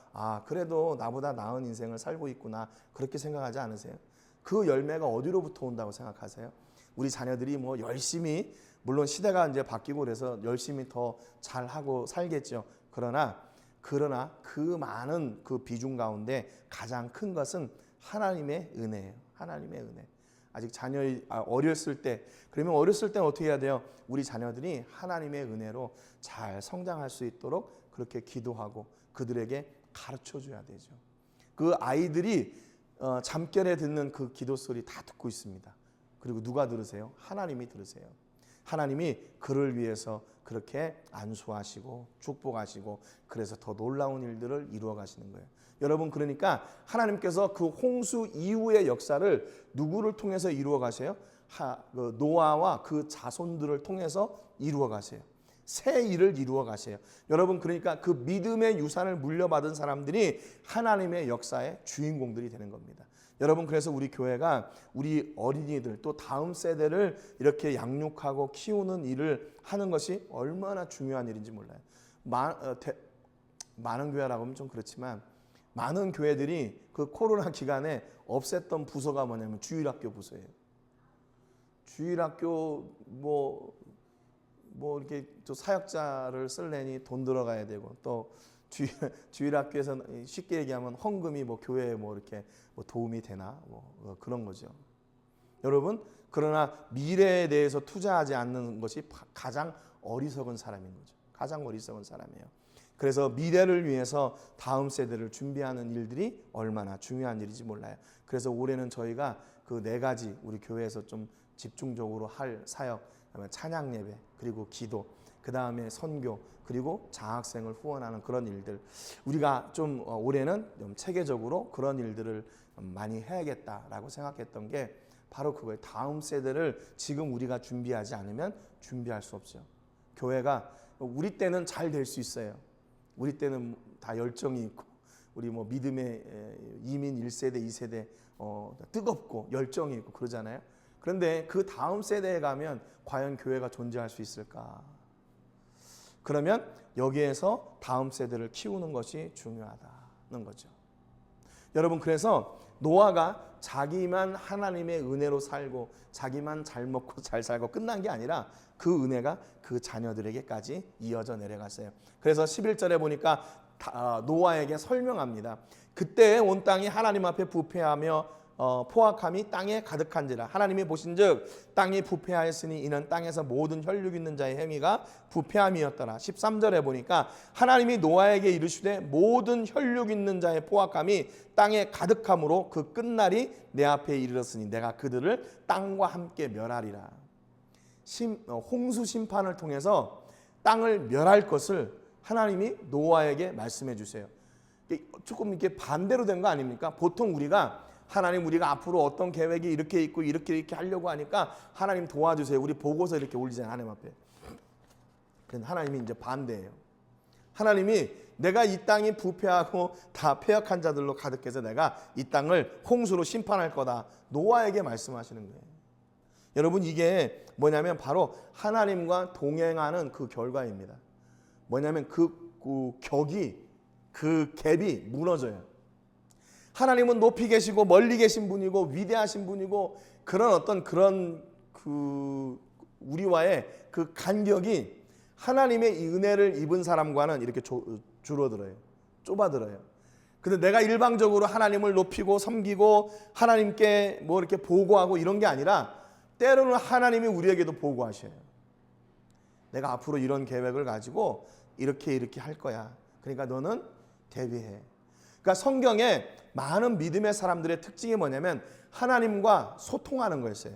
A: 그래도 나보다 나은 인생을 살고 있구나 그렇게 생각하지 않으세요? 그 열매가 어디로부터 온다고 생각하세요? 우리 자녀들이 뭐 열심히 물론 시대가 이제 바뀌고 그래서 열심히 더 잘하고 살겠죠. 그러나 그 많은 그 비중 가운데 가장 큰 것은 하나님의 은혜예요. 하나님의 은혜. 아직 자녀이 어렸을 때, 그러면 어렸을 때는 어떻게 해야 돼요? 우리 자녀들이 하나님의 은혜로 잘 성장할 수 있도록 그렇게 기도하고 그들에게 가르쳐 줘야 되죠. 그 아이들이 잠결에 듣는 그 기도 소리 다 듣고 있습니다. 그리고 누가 들으세요? 하나님이 들으세요. 하나님이 그를 위해서 그렇게 안수하시고 축복하시고 그래서 더 놀라운 일들을 이루어 가시는 거예요. 여러분, 그러니까 하나님께서 그 홍수 이후의 역사를 누구를 통해서 이루어 가세요? 노아와 그 자손들을 통해서 이루어 가세요. 새 일을 이루어 가세요. 여러분, 그러니까 그 믿음의 유산을 물려받은 사람들이 하나님의 역사의 주인공들이 되는 겁니다. 여러분, 그래서 우리 교회가 우리 어린이들 또 다음 세대를 이렇게 양육하고 키우는 일을 하는 것이 얼마나 중요한 일인지 몰라요. 많은 교회라고 하면 좀 그렇지만 많은 교회들이 그 코로나 기간에 없앴던 부서가 뭐냐면 주일학교 부서예요. 주일학교 뭐 이렇게 또 사역자를 쓸래니 돈 들어가야 되고 또 주일학교에서 쉽게 얘기하면 헌금이 뭐 교회에 뭐 이렇게 뭐 도움이 되나 뭐 그런 거죠. 여러분, 그러나 미래에 대해서 투자하지 않는 것이 가장 어리석은 사람인 거죠. 가장 어리석은 사람이에요. 그래서 미래를 위해서 다음 세대를 준비하는 일들이 얼마나 중요한 일인지 몰라요. 그래서 올해는 저희가 그 4가지 우리 교회에서 좀 집중적으로 할 사역, 찬양 예배, 그리고 기도, 그 다음에 선교, 그리고 장학생을 후원하는 그런 일들, 우리가 좀 올해는 좀 체계적으로 그런 일들을 많이 해야겠다라고 생각했던 게 바로 그거예요. 다음 세대를 지금 우리가 준비하지 않으면 준비할 수 없죠. 교회가 우리 때는 잘 될 수 있어요. 우리 때는 다 열정이 있고 우리 뭐 믿음의 이민 1세대, 2세대 뜨겁고 열정이 있고 그러잖아요. 그런데 그 다음 세대에 가면 과연 교회가 존재할 수 있을까? 그러면 여기에서 다음 세대를 키우는 것이 중요하다는 거죠. 여러분, 그래서 노아가 자기만 하나님의 은혜로 살고 자기만 잘 먹고 잘 살고 끝난 게 아니라 그 은혜가 그 자녀들에게까지 이어져 내려갔어요. 그래서 11절에 보니까 노아에게 설명합니다. 그때 온 땅이 하나님 앞에 부패하며 포악함이 땅에 가득한지라. 하나님이 보신즉 땅이 부패하였으니 이는 땅에서 모든 혈육 있는 자의 행위가 부패함이었더라. 13절에 보니까 하나님이 노아에게 이르시되 모든 혈육 있는 자의 포악함이 땅에 가득함으로 그 끝날이 내 앞에 이르렀으니 내가 그들을 땅과 함께 멸하리라. 홍수 심판을 통해서 땅을 멸할 것을 하나님이 노아에게 말씀해 주세요. 조금 이렇게 반대로 된 거 아닙니까? 보통 우리가 하나님, 우리가 앞으로 어떤 계획이 이렇게 있고 이렇게 하려고 하니까 하나님 도와주세요. 우리 보고서 이렇게 올리잖아요, 하나님 앞에. 그런데 하나님이 이제 반대예요. 하나님이 내가 이 땅이 부패하고 다 패역한 자들로 가득해서 내가 이 땅을 홍수로 심판할 거다. 노아에게 말씀하시는 거예요. 여러분, 이게 뭐냐면 바로 하나님과 동행하는 그 결과입니다. 뭐냐면 그 격이, 그 갭이 무너져요. 하나님은 높이 계시고 멀리 계신 분이고 위대하신 분이고 그런 우리와의 그 간격이 하나님의 이 은혜를 입은 사람과는 이렇게 줄어들어요. 좁아들어요. 근데 내가 일방적으로 하나님을 높이고 섬기고 하나님께 뭐 이렇게 보고하고 이런 게 아니라 때로는 하나님이 우리에게도 보고하셔요. 내가 앞으로 이런 계획을 가지고 이렇게 할 거야. 그러니까 너는 대비해. 그러니까 성경에 많은 믿음의 사람들의 특징이 뭐냐면 하나님과 소통하는 거였어요.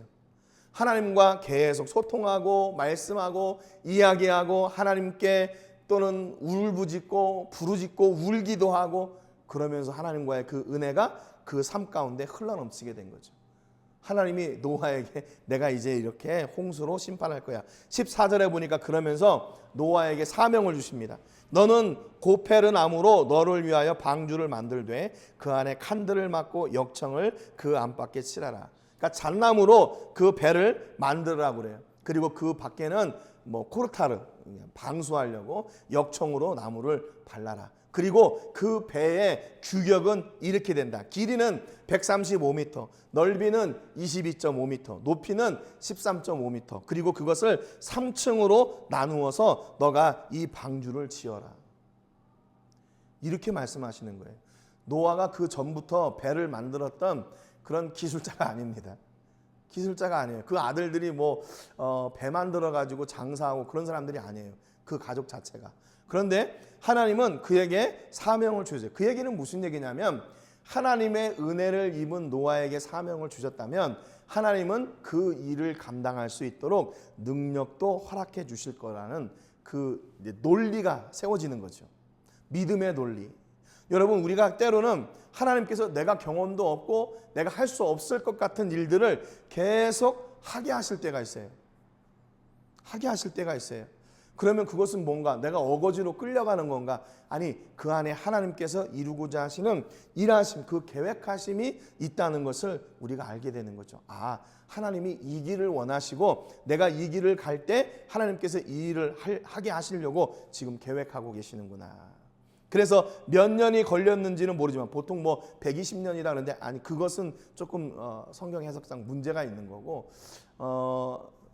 A: 하나님과 계속 소통하고 말씀하고 이야기하고 하나님께 또는 울부짖고 부르짖고 울기도 하고 그러면서 하나님과의 그 은혜가 그 삶 가운데 흘러넘치게 된 거죠. 하나님이 노아에게 내가 이제 이렇게 홍수로 심판할 거야. 14절에 보니까 그러면서 노아에게 사명을 주십니다. 너는 고페르 나무로 너를 위하여 방주를 만들되 그 안에 칸들을 막고 역청을 그 안팎에 칠하라. 그러니까 잣나무로 그 배를 만들으라고 그래요. 그리고 그 밖에는 뭐 코르타르 방수하려고 역청으로 나무를 발라라. 그리고 그 배의 규격은 이렇게 된다. 길이는 135m, 넓이는 22.5m, 높이는 13.5m. 그리고 그것을 3층으로 나누어서 너가 이 방주를 지어라. 이렇게 말씀하시는 거예요. 노아가 그 전부터 배를 만들었던 그런 기술자가 아닙니다. 기술자가 아니에요. 그 아들들이 뭐 배 만들어 가지고 장사하고 그런 사람들이 아니에요. 그 가족 자체가. 그런데 하나님은 그에게 사명을 주셨어요. 그 얘기는 무슨 얘기냐면 하나님의 은혜를 입은 노아에게 사명을 주셨다면 하나님은 그 일을 감당할 수 있도록 능력도 허락해 주실 거라는 그 논리가 세워지는 거죠. 믿음의 논리. 여러분, 우리가 때로는 하나님께서 내가 경험도 없고 내가 할 수 없을 것 같은 일들을 계속 하게 하실 때가 있어요. 하게 하실 때가 있어요. 그러면 그것은 뭔가 내가 어거지로 끌려가는 건가? 아니, 그 안에 하나님께서 이루고자 하시는 일하심, 그 계획하심이 있다는 것을 우리가 알게 되는 거죠. 아, 하나님이 이 길을 원하시고 내가 이 길을 갈 때 하나님께서 이 일을 하게 하시려고 지금 계획하고 계시는구나. 그래서 몇 년이 걸렸는지는 모르지만 보통 뭐 120년이라 그러는데 아니, 그것은 조금 성경 해석상 문제가 있는 거고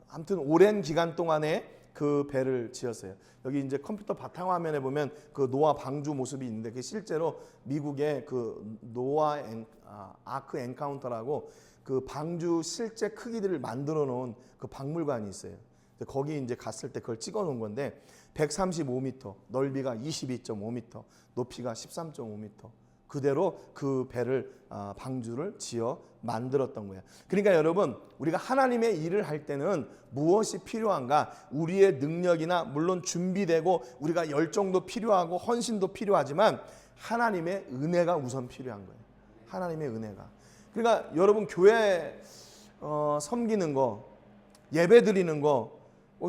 A: 아무튼 오랜 기간 동안에 그 배를 지었어요. 여기 이제 컴퓨터 바탕화면에 보면 그 노아 방주 모습이 있는데 그게 실제로 미국의 그 노아 아크 엔카운터라고 그 방주 실제 크기들을 만들어 놓은 그 박물관이 있어요. 거기 이제 갔을 때 그걸 찍어 놓은 건데 135m, 넓이가 22.5m, 높이가 13.5m. 그대로 그 배를 방주를 지어 만들었던 거예요. 그러니까 여러분, 우리가 하나님의 일을 할 때는 무엇이 필요한가? 우리의 능력이나 물론 준비되고 우리가 열정도 필요하고 헌신도 필요하지만 하나님의 은혜가 우선 필요한 거예요. 하나님의 은혜가. 그러니까 여러분, 교회 섬기는 거, 예배 드리는 거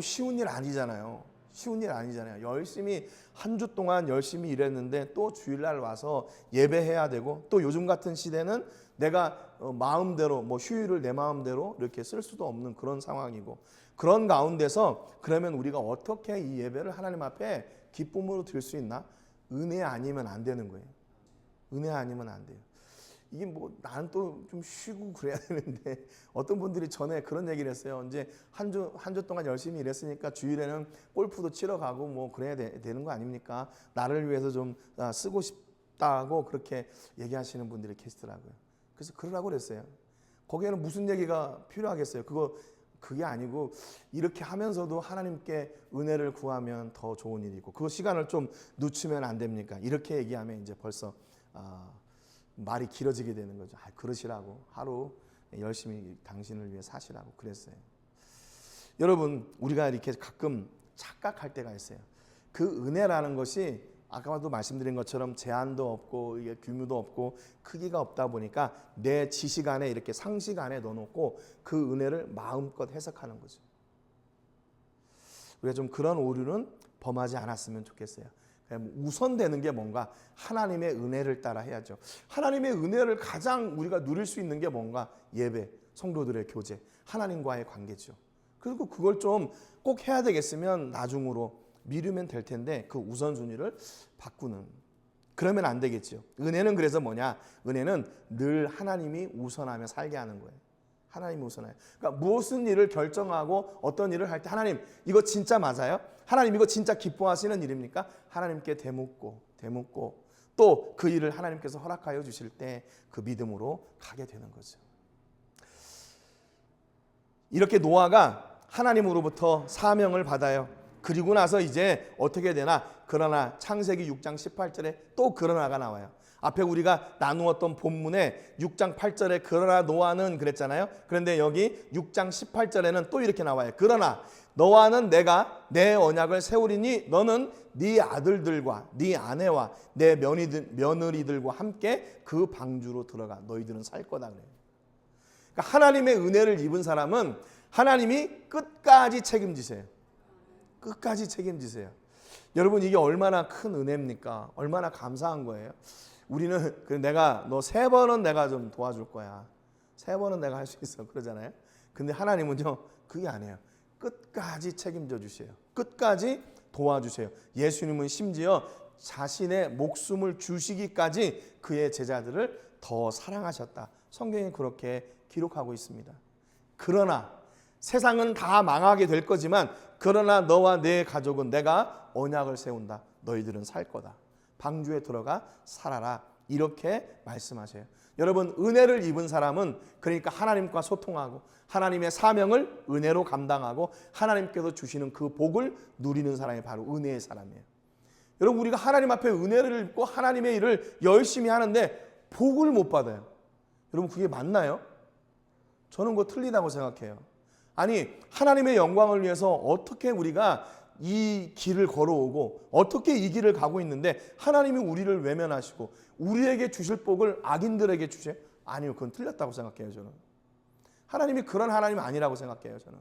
A: 쉬운 일 아니잖아요. 쉬운 일 아니잖아요. 열심히 한 주 동안 열심히 일했는데 또 주일날 와서 예배해야 되고 또 요즘 같은 시대는 내가 마음대로 뭐 휴일을 내 마음대로 이렇게 쓸 수도 없는 그런 상황이고 그런 가운데서 그러면 우리가 어떻게 이 예배를 하나님 앞에 기쁨으로 드릴 수 있나? 은혜 아니면 안 되는 거예요. 은혜 아니면 안 돼요. 이게 뭐 나는 또 좀 쉬고 그래야 되는데 어떤 분들이 전에 그런 얘기를 했어요. 이제 한 주 동안 열심히 일했으니까 주일에는 골프도 치러 가고 뭐 그래야 되는 거 아닙니까? 나를 위해서 좀 쓰고 싶다고 그렇게 얘기하시는 분들이 계시더라고요. 그래서 그러라고 그랬어요. 거기에는 무슨 얘기가 필요하겠어요? 그게 아니고 이렇게 하면서도 하나님께 은혜를 구하면 더 좋은 일이고 그 시간을 좀 늦추면 안 됩니까? 이렇게 얘기하면 이제 벌써 말이 길어지게 되는 거죠. 그러시라고 하루 열심히 당신을 위해 사시라고 그랬어요. 여러분, 우리가 이렇게 가끔 착각할 때가 있어요. 그 은혜라는 것이 아까도 말씀드린 것처럼 제한도 없고 이게 규모도 없고 크기가 없다 보니까 내 지식 안에 이렇게 상식 안에 넣어놓고 그 은혜를 마음껏 해석하는 거죠. 우리가 좀 그런 오류는 범하지 않았으면 좋겠어요. 우선되는 게 뭔가? 하나님의 은혜를 따라 해야죠. 하나님의 은혜를 가장 우리가 누릴 수 있는 게 뭔가? 예배, 성도들의 교제, 하나님과의 관계죠. 그리고 그걸 좀 꼭 해야 되겠으면 나중으로 미루면 될 텐데 그 우선순위를 바꾸는. 그러면 안 되겠죠. 은혜는 그래서 뭐냐? 은혜는 늘 하나님이 우선하며 살게 하는 거예요. 하나님이 우선해요. 그러니까 무슨 일을 결정하고 어떤 일을 할 때 하나님 이거 진짜 맞아요? 하나님 이거 진짜 기뻐하시는 일입니까? 하나님께 되묻고 또 그 일을 하나님께서 허락하여 주실 때 그 믿음으로 가게 되는 거죠. 이렇게 노아가 하나님으로부터 사명을 받아요. 그리고 나서 이제 어떻게 되나? 그러나 창세기 6장 18절에 또 그러나가 나와요. 앞에 우리가 나누었던 본문에 6장 8절에 그러나 노아는 그랬잖아요. 그런데 여기 6장 18절에는 또 이렇게 나와요. 그러나 너와는 내가 내 언약을 세우리니 너는 네 아들들과 네 아내와 내 며느리들과 함께 그 방주로 들어가 너희들은 살 거다 그래요. 그러니까 하나님의 은혜를 입은 사람은 하나님이 끝까지 책임지세요. 끝까지 책임지세요. 여러분, 이게 얼마나 큰 은혜입니까? 얼마나 감사한 거예요. 우리는 내가 너 3번은 내가 좀 도와줄 거야. 3번은 내가 할 수 있어 그러잖아요. 근데 하나님은요 그게 아니에요. 끝까지 책임져 주세요. 끝까지 도와주세요. 예수님은 심지어 자신의 목숨을 주시기까지 그의 제자들을 더 사랑하셨다. 성경이 그렇게 기록하고 있습니다. 그러나 세상은 다 망하게 될 거지만 그러나 너와 내 가족은 내가 언약을 세운다. 너희들은 살 거다. 방주에 들어가 살아라. 이렇게 말씀하셔요. 여러분, 은혜를 입은 사람은 그러니까 하나님과 소통하고 하나님의 사명을 은혜로 감당하고 하나님께서 주시는 그 복을 누리는 사람이 바로 은혜의 사람이에요. 여러분, 우리가 하나님 앞에 은혜를 입고 하나님의 일을 열심히 하는데 복을 못 받아요. 여러분, 그게 맞나요? 저는 그거 틀리다고 생각해요. 아니, 하나님의 영광을 위해서 어떻게 우리가 이 길을 걸어오고 어떻게 이 길을 가고 있는데 하나님이 우리를 외면하시고 우리에게 주실 복을 악인들에게 주세요? 아니요, 그건 틀렸다고 생각해요. 저는 하나님이 그런 하나님 아니라고 생각해요. 저는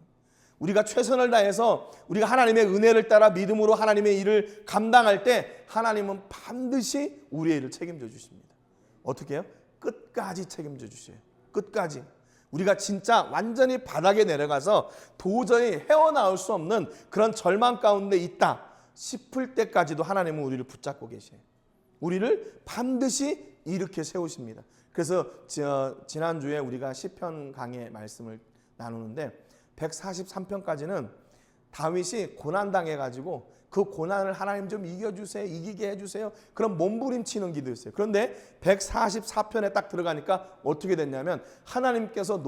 A: 우리가 최선을 다해서 우리가 하나님의 은혜를 따라 믿음으로 하나님의 일을 감당할 때 하나님은 반드시 우리의 일을 책임져 주십니다. 어떻게 해요? 끝까지 책임져 주셔요. 끝까지. 우리가 진짜 완전히 바닥에 내려가서 도저히 헤어나올 수 없는 그런 절망 가운데 있다 싶을 때까지도 하나님은 우리를 붙잡고 계세요. 우리를 반드시 일으켜 세우십니다. 그래서 지난주에 우리가 시편 강의 말씀을 나누는데 143편까지는 다윗이 고난당해가지고 그 고난을 하나님 좀 이겨주세요, 이기게 해주세요, 그런 몸부림치는 기도였어요. 그런데 144편에 딱 들어가니까 어떻게 됐냐면 하나님께서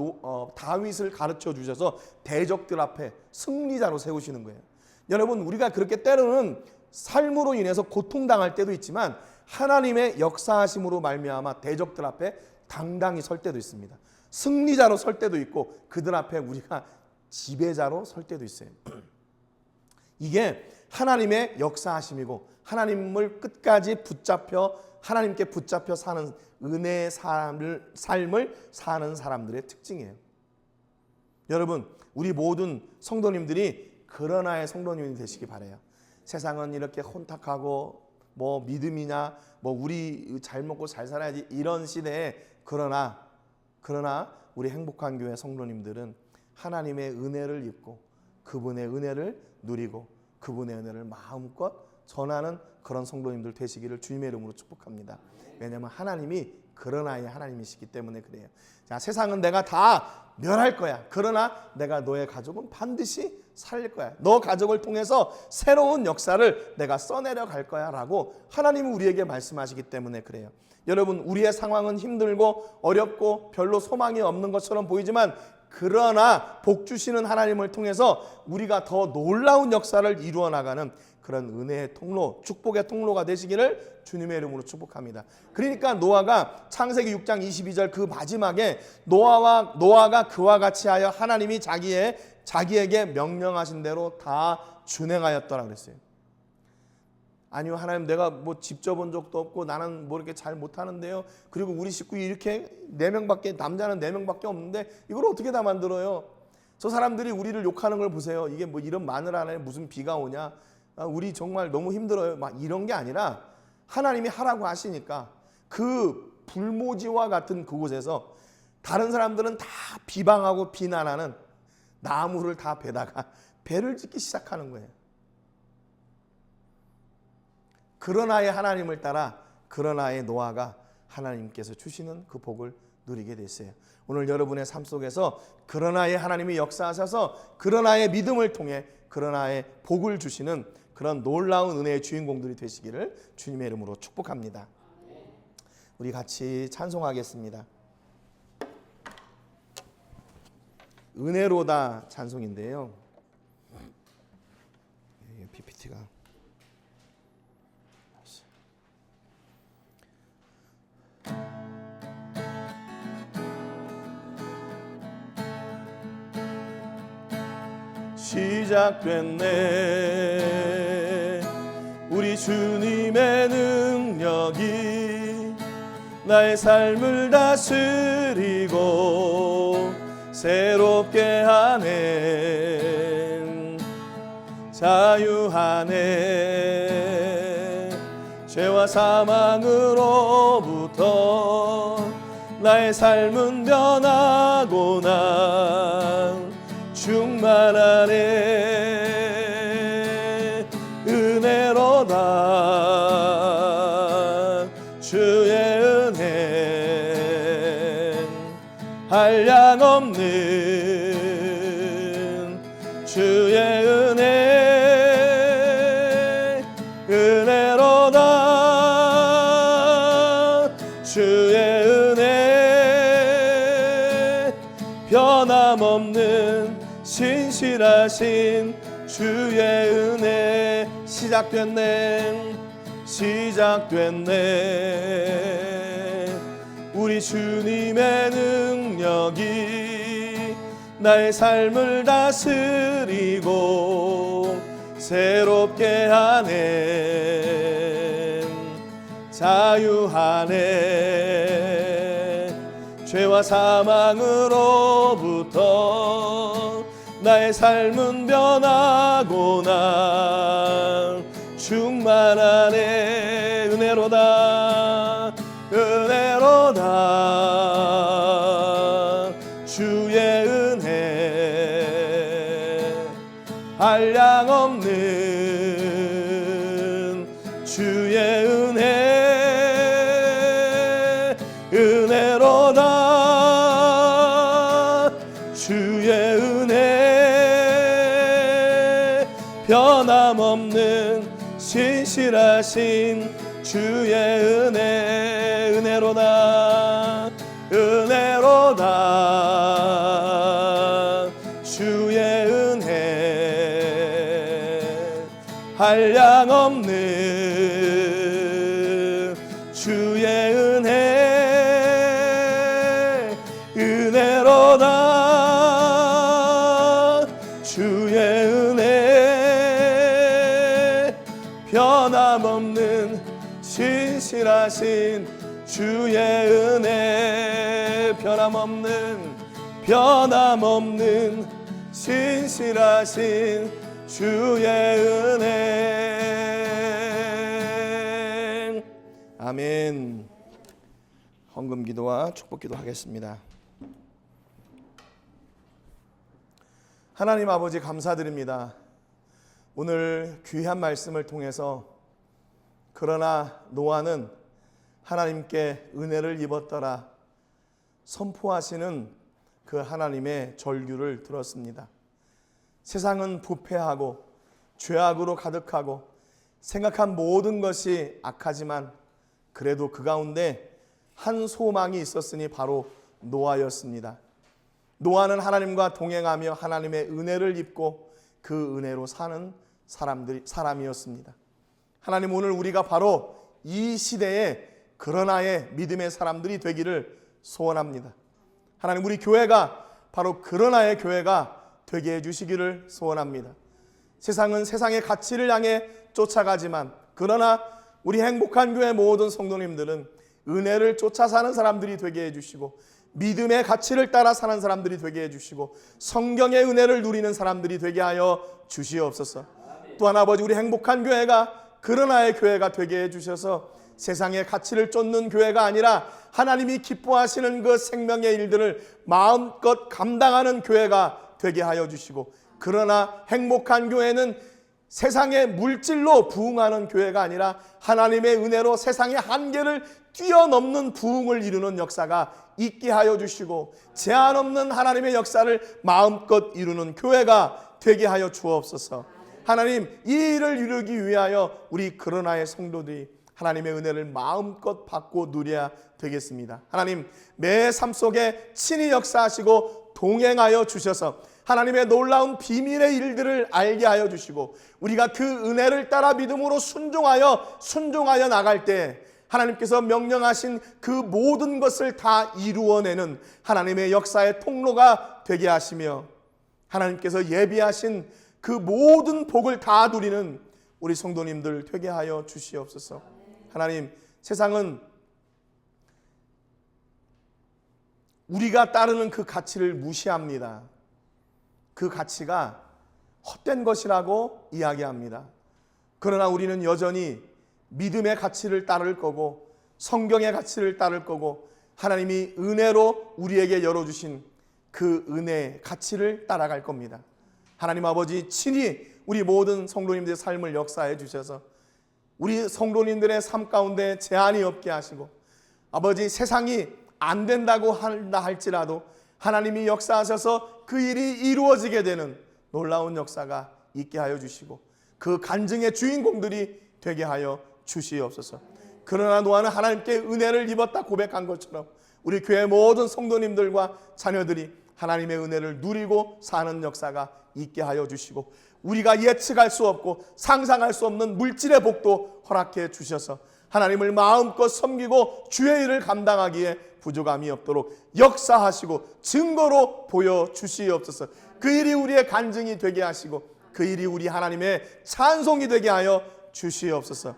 A: 다윗을 가르쳐 주셔서 대적들 앞에 승리자로 세우시는 거예요. 여러분, 우리가 그렇게 때로는 삶으로 인해서 고통당할 때도 있지만 하나님의 역사하심으로 말미암아 대적들 앞에 당당히 설 때도 있습니다. 승리자로 설 때도 있고 그들 앞에 우리가 지배자로 설 때도 있어요. 이게 하나님의 역사하심이고 하나님을 끝까지 하나님께 붙잡혀 사는 은혜의 삶을 사는 사람들의 특징이에요. 여러분, 우리 모든 성도님들이 그러나의 성도님이 되시기 바라요. 세상은 이렇게 혼탁하고 뭐 믿음이냐, 뭐 우리 잘 먹고 잘 살아야지 이런 시대에 그러나 우리 행복한 교회 성도님들은 하나님의 은혜를 입고 그분의 은혜를 누리고 그분의 은혜를 마음껏 전하는 그런 성도님들 되시기를 주님의 이름으로 축복합니다. 왜냐하면 하나님이 그러나의 하나님이시기 때문에 그래요. 자, 세상은 내가 다 멸할 거야. 그러나 내가 너의 가족은 반드시 살릴 거야. 너 가족을 통해서 새로운 역사를 내가 써내려 갈 거야 라고 하나님이 우리에게 말씀하시기 때문에 그래요. 여러분, 우리의 상황은 힘들고 어렵고 별로 소망이 없는 것처럼 보이지만 그러나 복 주시는 하나님을 통해서 우리가 더 놀라운 역사를 이루어 나가는 그런 은혜의 통로, 축복의 통로가 되시기를 주님의 이름으로 축복합니다. 그러니까 노아가 창세기 6장 22절 그 마지막에 노아가 그와 같이 하여 하나님이 자기에게 명령하신 대로 다 준행하였더라 그랬어요. 아니요, 하나님, 내가 뭐 집 져본 적도 없고 나는 뭐 이렇게 잘 못하는데요. 그리고 우리 식구 이렇게 4명밖에, 남자는 4명밖에 없는데 이걸 어떻게 다 만들어요? 저 사람들이 우리를 욕하는 걸 보세요. 이게 뭐 이런 마늘 안에 무슨 비가 오냐? 우리 정말 너무 힘들어요. 막 이런 게 아니라 하나님이 하라고 하시니까 그 불모지와 같은 그곳에서 다른 사람들은 다 비방하고 비난하는 나무를 다 베다가 배를 짓기 시작하는 거예요. 그러나의 하나님을 따라 그러나의 노아가 하나님께서 주시는 그 복을 누리게 됐어요. 오늘 여러분의 삶 속에서 그러나의 하나님이 역사하셔서 그러나의 믿음을 통해 그러나의 복을 주시는 그런 놀라운 은혜의 주인공들이 되시기를 주님의 이름으로 축복합니다. 우리 같이 찬송하겠습니다. 은혜로다 찬송인데요. PPT가 시작됐네. 우리 주님의 능력이 나의 삶을 다스리고 새롭게 하네. 자유하네. 죄와 사망으로부터 나의 삶은 변하고나 충만하네. 은혜로다 주의 은혜 한량없는 주의 은혜 은혜로다 신실하신 주의 은혜 시작됐네 우리 주님의 능력이 나의 삶을 다스리고 새롭게 하네 자유하네 죄와 사망으로부터 나의 삶은 변하고나 충만하네 은혜로다 주의 은혜 한량없는 주의 은혜 은혜로다 주의 은혜 변함없는 신실하신 주의 은혜 은혜로다 주의 은혜 한량없는 주의 은혜 은혜로다 주의 은혜 변함없는 신실하신 주의 은혜 변함없는 신실하신 주의 은혜 아멘. 헌금 기도와 축복 기도 하겠습니다. 하나님 아버지 감사드립니다. 오늘 귀한 말씀을 통해서 그러나 노아는 하나님께 은혜를 입었더라 선포하시는 그 하나님의 절규를 들었습니다. 세상은 부패하고 죄악으로 가득하고 생각한 모든 것이 악하지만 그래도 그 가운데 한 소망이 있었으니 바로 노아였습니다. 노아는 하나님과 동행하며 하나님의 은혜를 입고 그 은혜로 사는 사람이었습니다. 하나님 오늘 우리가 바로 이 시대에 그러나의 믿음의 사람들이 되기를 소원합니다. 하나님 우리 교회가 바로 그러나의 교회가 되게 해주시기를 소원합니다. 세상은 세상의 가치를 향해 쫓아가지만 그러나 우리 행복한 교회 모든 성도님들은 은혜를 쫓아 사는 사람들이 되게 해주시고 믿음의 가치를 따라 사는 사람들이 되게 해주시고 성경의 은혜를 누리는 사람들이 되게 하여 주시옵소서. 또한 아버지 우리 행복한 교회가 그러나의 교회가 되게 해주셔서 세상의 가치를 쫓는 교회가 아니라 하나님이 기뻐하시는 그 생명의 일들을 마음껏 감당하는 교회가 되게 하여 주시고 그러나 행복한 교회는 세상의 물질로 부흥하는 교회가 아니라 하나님의 은혜로 세상의 한계를 뛰어넘는 부흥을 이루는 역사가 있게 하여 주시고 제한 없는 하나님의 역사를 마음껏 이루는 교회가 되게 하여 주옵소서. 하나님 이 일을 이루기 위하여 우리 그러나의 성도들이 하나님의 은혜를 마음껏 받고 누려야 되겠습니다. 하나님 매 삶 속에 친히 역사하시고 동행하여 주셔서 하나님의 놀라운 비밀의 일들을 알게 하여 주시고 우리가 그 은혜를 따라 믿음으로 순종하여 나갈 때 하나님께서 명령하신 그 모든 것을 다 이루어내는 하나님의 역사의 통로가 되게 하시며 하나님께서 예비하신 그 모든 복을 다 누리는 우리 성도님들 되게 하여 주시옵소서. 하나님 세상은 우리가 따르는 그 가치를 무시합니다. 그 가치가 헛된 것이라고 이야기합니다. 그러나 우리는 여전히 믿음의 가치를 따를 거고 성경의 가치를 따를 거고 하나님이 은혜로 우리에게 열어주신 그 은혜의 가치를 따라갈 겁니다. 하나님 아버지 친히 우리 모든 성도님들의 삶을 역사해 주셔서 우리 성도님들의 삶 가운데 제한이 없게 하시고 아버지 세상이 안 된다고 한다 할지라도 하나님이 역사하셔서 그 일이 이루어지게 되는 놀라운 역사가 있게 하여 주시고 그 간증의 주인공들이 되게 하여 주시옵소서. 그러나 노아는 하나님께 은혜를 입었다 고백한 것처럼 우리 교회 모든 성도님들과 자녀들이 하나님의 은혜를 누리고 사는 역사가 있게 하여 주시고, 우리가 예측할 수 없고 상상할 수 없는 물질의 복도 허락해 주셔서 하나님을 마음껏 섬기고 주의 일을 감당하기에 부족함이 없도록 역사하시고 증거로 보여주시옵소서. 그 일이 우리의 간증이 되게 하시고 그 일이 우리 하나님의 찬송이 되게 하여 주시옵소서.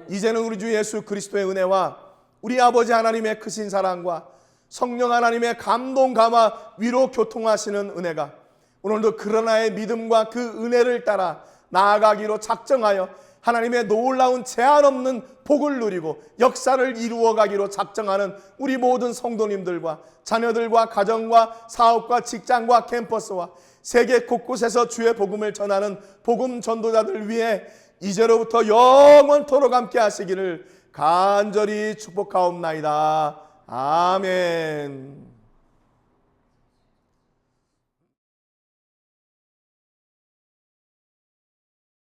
A: 이제는 우리 주 예수 그리스도의 은혜와 우리 아버지 하나님의 크신 사랑과 성령 하나님의 감동 감화 위로 교통하시는 은혜가 오늘도 그러나의 믿음과 그 은혜를 따라 나아가기로 작정하여 하나님의 놀라운 제한 없는 복을 누리고 역사를 이루어가기로 작정하는 우리 모든 성도님들과 자녀들과 가정과 사업과 직장과 캠퍼스와 세계 곳곳에서 주의 복음을 전하는 복음 전도자들 위해 이제로부터 영원토록 함께 하시기를 간절히 축복하옵나이다. 아멘.